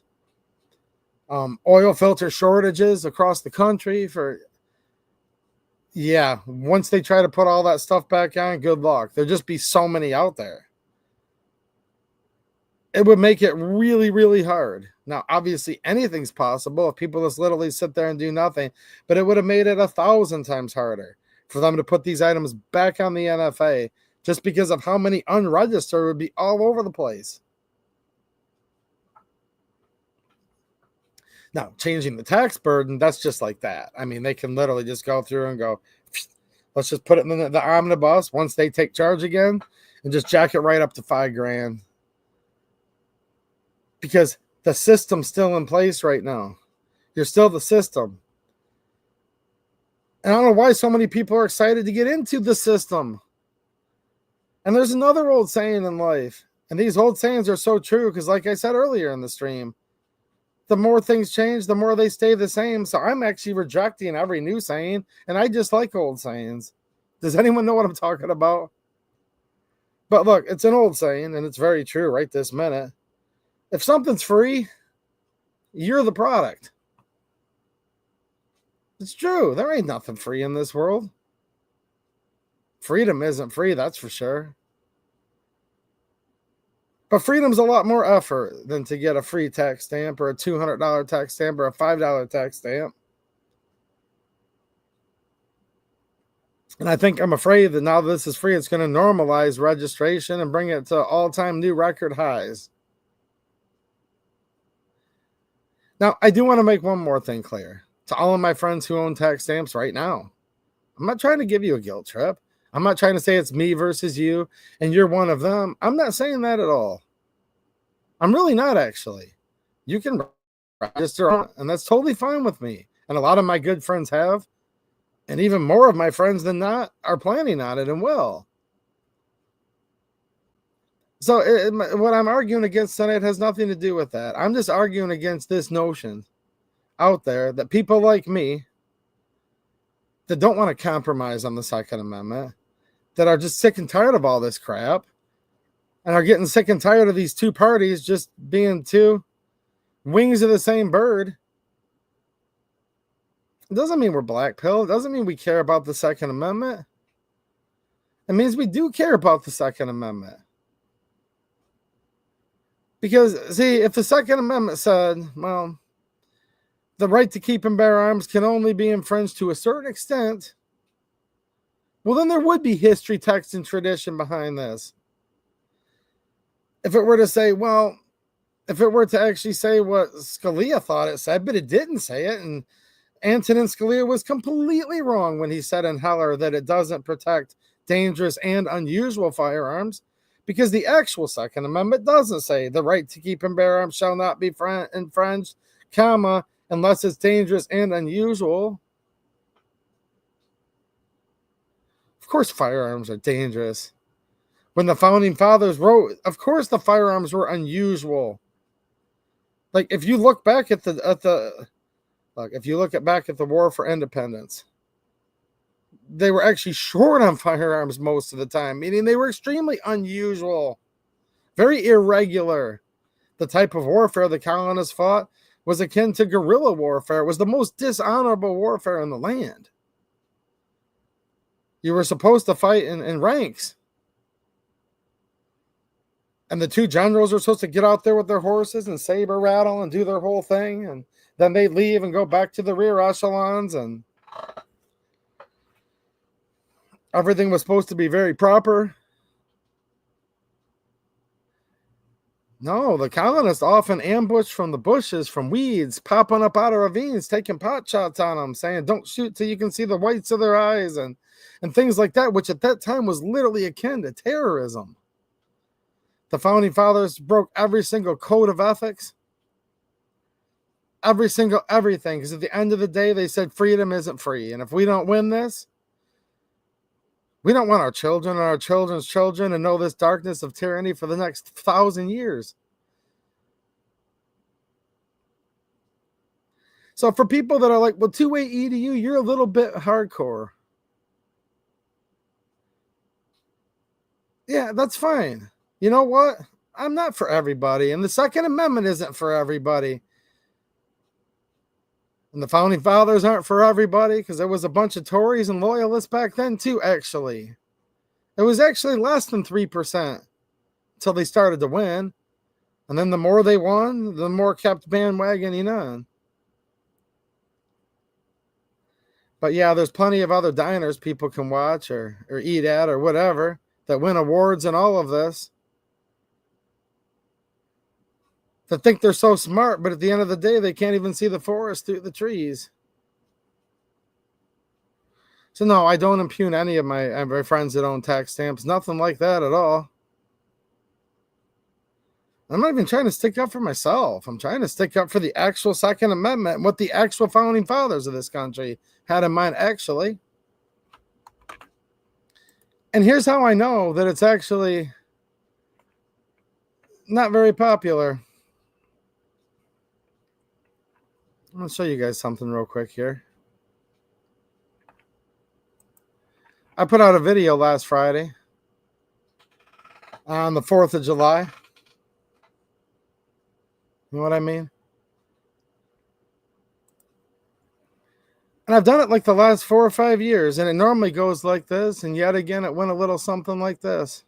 oil filter shortages across the country once they try to put all that stuff back on, good luck. There'll just be so many out there. It would make it really, really hard. Now, obviously, anything's possible if people just literally sit there and do nothing, but it would have made it 1,000 times harder for them to put these items back on the NFA just because of how many unregistered would be all over the place. Now, changing the tax burden, that's just like that. I mean, they can literally just go through and go, let's just put it in the omnibus once they take charge again and just jack it right up to $5,000. Because the system's still in place right now. You're still the system. And I don't know why so many people are excited to get into the system. And there's another old saying in life. And these old sayings are so true because, like I said earlier in the stream, the more things change, the more they stay the same. So I'm actually rejecting every new saying, and I just like old sayings. Does anyone know what I'm talking about? But look, it's an old saying, and it's very true right this minute. If something's free, you're the product. It's true. There ain't nothing free in this world. Freedom isn't free, that's for sure. But freedom's a lot more effort than to get a free tax stamp or a $200 tax stamp or a $5 tax stamp. And I think I'm afraid that now that this is free, it's going to normalize registration and bring it to all-time new record highs. Now, I do want to make one more thing clear to all of my friends who own tax stamps right now. I'm not trying to give you a guilt trip. I'm not trying to say it's me versus you and you're one of them. I'm not saying that at all. I'm really not, actually. You can register on it, and that's totally fine with me. And a lot of my good friends have. And even more of my friends than not are planning on it and will. So what I'm arguing against tonight has nothing to do with that. I'm just arguing against this notion out there that people like me that don't want to compromise on the Second Amendment, that are just sick and tired of all this crap, and are getting sick and tired of these two parties just being two wings of the same bird. It doesn't mean we're black pill. It doesn't mean we care about the Second Amendment. It means we do care about the Second Amendment. Because, see, if the Second Amendment said, well, the right to keep and bear arms can only be infringed to a certain extent, well, then there would be history, text, and tradition behind this. If it were to say, well, if it were to actually say what Scalia thought it said, but it didn't say it, and Antonin Scalia was completely wrong when he said in Heller that it doesn't protect dangerous and unusual firearms, because the actual Second Amendment doesn't say the right to keep and bear arms shall not be infringed, comma, unless it's dangerous and unusual. Of course firearms are dangerous. When the Founding Fathers wrote, of course the firearms were unusual. Like, if you look back at the War for Independence, they were actually short on firearms most of the time, meaning they were extremely unusual, very irregular. The type of warfare the colonists fought was akin to guerrilla warfare. It was the most dishonorable warfare in the land. You were supposed to fight in ranks. And the two generals were supposed to get out there with their horses and saber rattle and do their whole thing. And then they'd leave and go back to the rear echelons, and everything was supposed to be very proper. No, the colonists often ambushed from the bushes, from weeds, popping up out of ravines, taking pot shots on them, saying, don't shoot till you can see the whites of their eyes, and things like that, which at that time was literally akin to terrorism. The Founding Fathers broke every single code of ethics, everything, because at the end of the day, they said freedom isn't free. And if we don't win this, we don't want our children and our children's children to know this darkness of tyranny for the next 1,000 years. So for people that are like, well, two-way EDU, you're a little bit hardcore. Yeah, that's fine. You know what? I'm not for everybody, and the Second Amendment isn't for everybody. And the Founding Fathers aren't for everybody, because there was a bunch of Tories and loyalists back then too, actually. It was actually less than 3% until they started to win. And then the more they won, the more kept bandwagoning on. But yeah, there's plenty of other diners people can watch or eat at or whatever that win awards and all of this, that think they're so smart, but at the end of the day, they can't even see the forest through the trees. So no, I don't impugn any of my friends that own tax stamps. Nothing like that at all. I'm not even trying to stick up for myself. I'm trying to stick up for the actual Second Amendment and what the actual founding fathers of this country had in mind, actually. And here's how I know that it's actually not very popular. I'm going to show you guys something real quick here. I put out a video last Friday on the 4th of July. You know what I mean? And I've done it like the last 4 or 5 years, and it normally goes like this, and yet again it went a little something like this.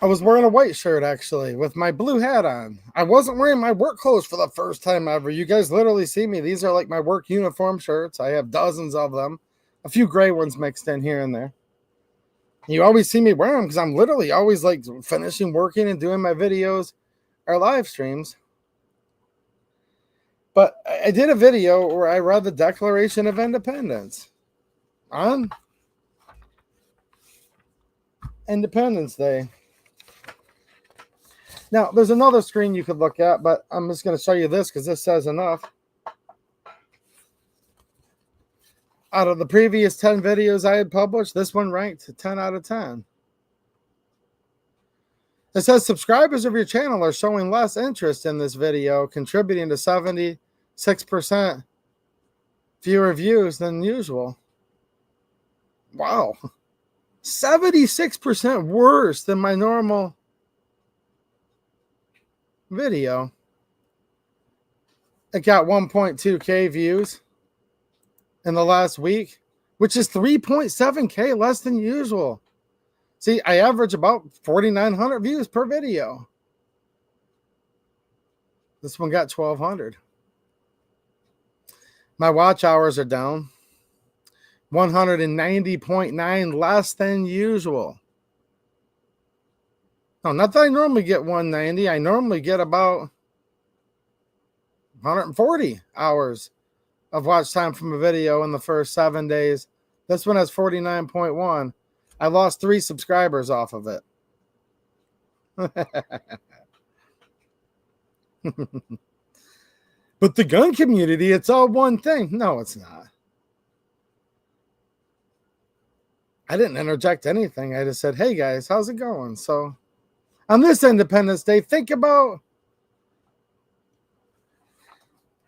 I was wearing a white shirt, actually, with my blue hat on. I wasn't wearing my work clothes for the first time ever. You guys literally see me. These are like my work uniform shirts. I have dozens of them. A few gray ones mixed in here and there. You always see me wear them because I'm literally always like finishing working and doing my videos or live streams. But I did a video where I read the Declaration of Independence on Independence Day. Now, there's another screen you could look at, but I'm just going to show you this because this says enough. Out of the previous 10 videos I had published, this one ranked 10 out of 10. It says subscribers of your channel are showing less interest in this video, contributing to 76% fewer views than usual. Wow. 76% worse than my normal video. It got 1.2K views in the last week, which is 3.7K less than usual. See, I average about 4,900 views per video. This one got 1,200. My watch hours are down 190.9 less than usual. No, not that I normally get 190. I normally get about 140 hours of watch time from a video in the first 7 days. This one has 49.1. I lost 3 subscribers off of it. But the gun community, it's all one thing. No, it's not. I didn't interject anything. I just said, hey guys, how's it going? So on this Independence Day, think about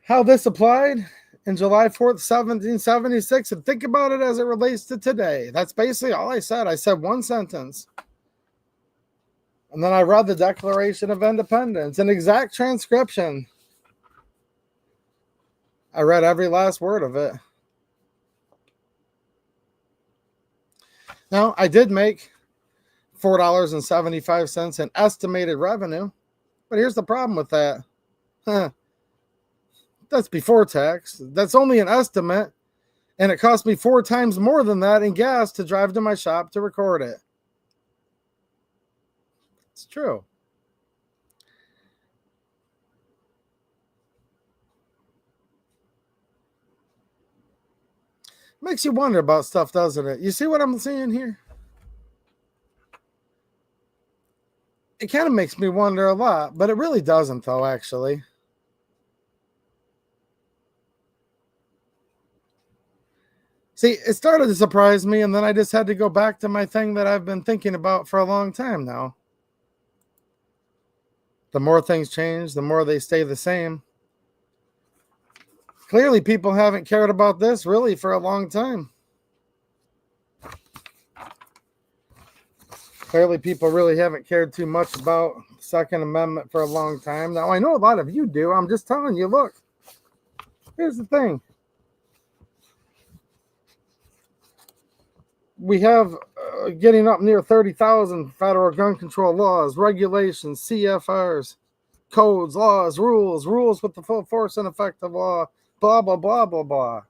how this applied in July 4th, 1776, and think about it as it relates to today. That's basically all I said. I said one sentence. And then I read the Declaration of Independence, an exact transcription. I read every last word of it. Now, I did make $4.75 in estimated revenue, but here's the problem with that. That's before tax. That's only an estimate, and it cost me 4 times more than that in gas to drive to my shop to record it. It's true. Makes you wonder about stuff, doesn't it? You see what I'm seeing here? It kind of makes me wonder a lot, but it really doesn't, though, actually. See, it started to surprise me, and then I just had to go back to my thing that I've been thinking about for a long time now. The more things change, the more they stay the same. Clearly, people haven't cared about this really for a long time. Clearly, people really haven't cared too much about the Second Amendment for a long time. Now, I know a lot of you do. I'm just telling you, look, here's the thing. we have getting up near 30,000 federal gun control laws, regulations, CFRs, codes, laws, rules with the full force and effect of law, blah, blah, blah, blah, blah.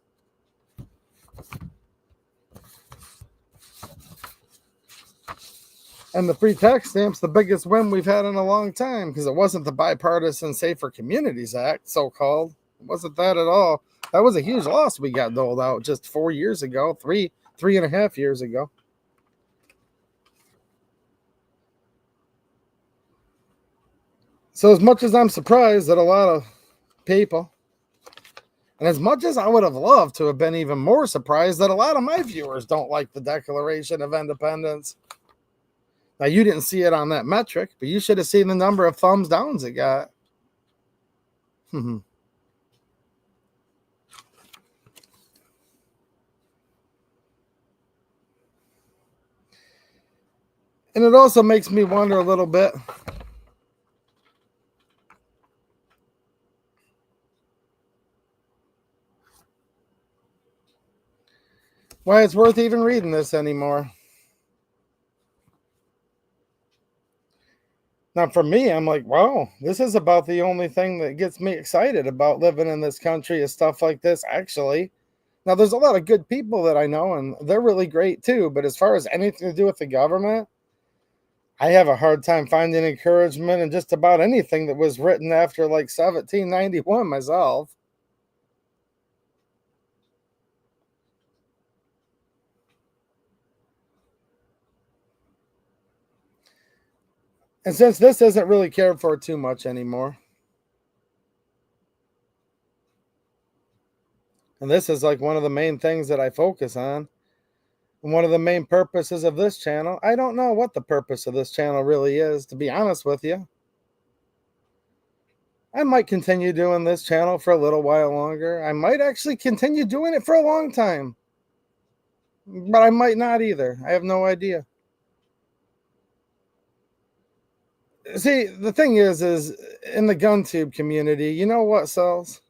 And the free tax stamp's the biggest win we've had in a long time, because it wasn't the Bipartisan Safer Communities Act, so-called. It wasn't that at all. That was a huge loss we got doled out just 4 years ago, three and a half years ago. So as much as I'm surprised that a lot of people, and as much as I would have loved to have been even more surprised that a lot of my viewers don't like the Declaration of Independence. Now, you didn't see it on that metric, but you should have seen the number of thumbs downs it got. And it also makes me wonder a little bit. Why it's worth even reading this anymore. Now, for me, I'm like, wow, this is about the only thing that gets me excited about living in this country is stuff like this, actually. Now, there's a lot of good people that I know, and they're really great too. But as far as anything to do with the government, I have a hard time finding encouragement in just about anything that was written after like 1791 myself. And since this isn't really cared for too much anymore, and this is like one of the main things that I focus on, and one of the main purposes of this channel, I don't know what the purpose of this channel really is, to be honest with you. I might continue doing this channel for a little while longer. I might actually continue doing it for a long time. But I might not either. I have no idea. See, the thing is in the GunTube community, you know what sells?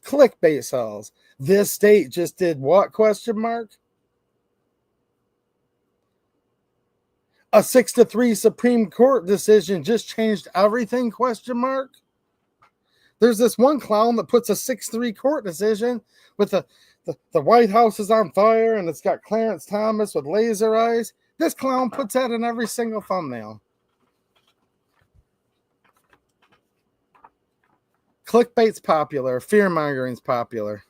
Clickbait sells. This state just did what, question mark? A 6-3 Supreme Court decision just changed everything, question mark? There's this one clown that puts a 6-3 court decision with the White House is on fire and it's got Clarence Thomas with laser eyes. This clown puts that in every single thumbnail. Clickbait's popular. Fear-mongering's popular.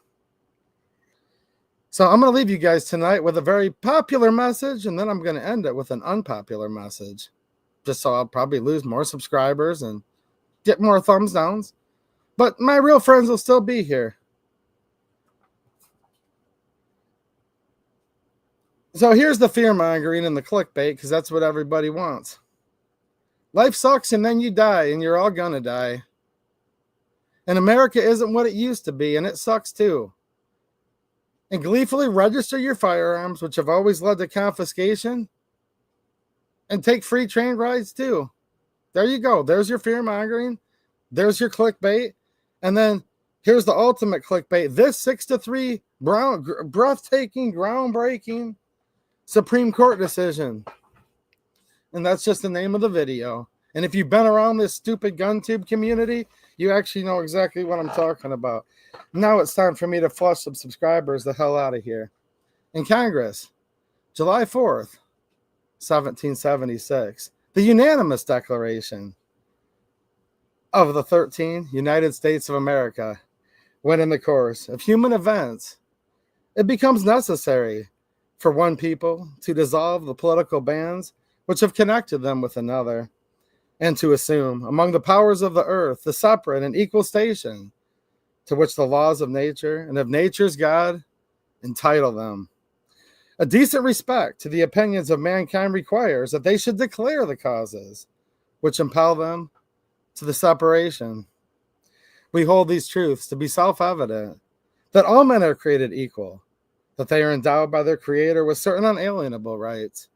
So I'm going to leave you guys tonight with a very popular message, and then I'm going to end it with an unpopular message. Just so I'll probably lose more subscribers and get more thumbs downs. But my real friends will still be here. So here's the fear-mongering and the clickbait, because that's what everybody wants. Life sucks and then you die, and you're all going to die. And America isn't what it used to be, and it sucks too. And gleefully register your firearms, which have always led to confiscation, and take free train rides too. There you go. There's your fear-mongering. There's your clickbait. And then here's the ultimate clickbait. This 6-3 breathtaking, groundbreaking Supreme Court decision. And that's just the name of the video. And if you've been around this stupid GunTube community, you actually know exactly what I'm talking about. Now it's time for me to flush some subscribers the hell out of here. In Congress, July 4th, 1776, the unanimous declaration of the 13 United States of America, when in the course of human events, it becomes necessary for one people to dissolve the political bands which have connected them with another, and to assume among the powers of the earth the separate and equal station to which the laws of nature and of nature's God entitle them. A decent respect to the opinions of mankind requires that they should declare the causes which impel them to the separation. We hold these truths to be self-evident, that all men are created equal, that they are endowed by their Creator with certain unalienable rights,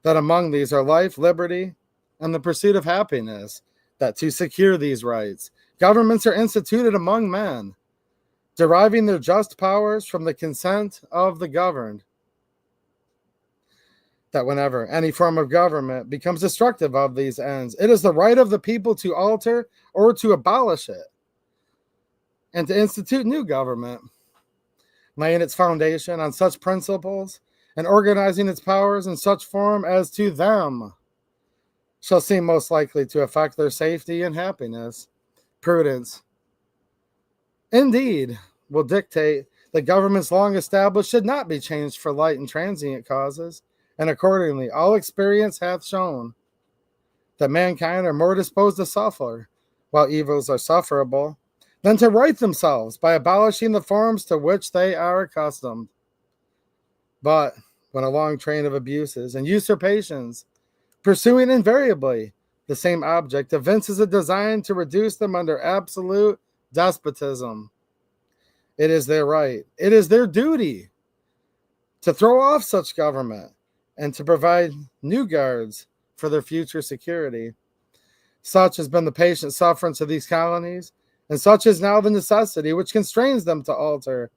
that among these are life, liberty, and the pursuit of happiness, that to secure these rights, governments are instituted among men, deriving their just powers from the consent of the governed. that whenever any form of government becomes destructive of these ends, it is the right of the people to alter or to abolish it and to institute new government, laying its foundation on such principles and organizing its powers in such form as to them shall seem most likely to affect their safety and happiness. Prudence, indeed, will dictate that governments long established should not be changed for light and transient causes, and accordingly all experience hath shown that mankind are more disposed to suffer, while evils are sufferable, than to right themselves by abolishing the forms to which they are accustomed. But when a long train of abuses and usurpations, pursuing invariably the same object, evinces a design to reduce them under absolute despotism, it is their right, it is their duty to throw off such government and to provide new guards for their future security. Such has been the patient sufferance of these colonies, and such is now the necessity which constrains them to alter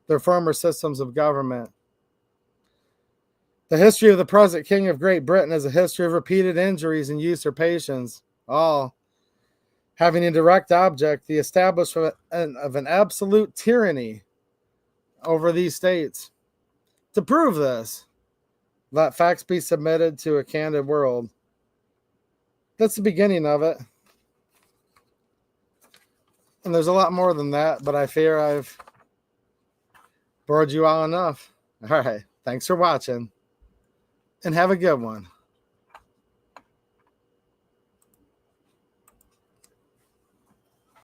their former systems of government. The history of the present King of Great Britain is a history of repeated injuries and usurpations, all having in direct object the establishment of an absolute tyranny over these states. To prove this, let facts be submitted to a candid world. That's the beginning of it. And there's a lot more than that, but I fear I've bored you all enough. All right. Thanks for watching, and have a good one.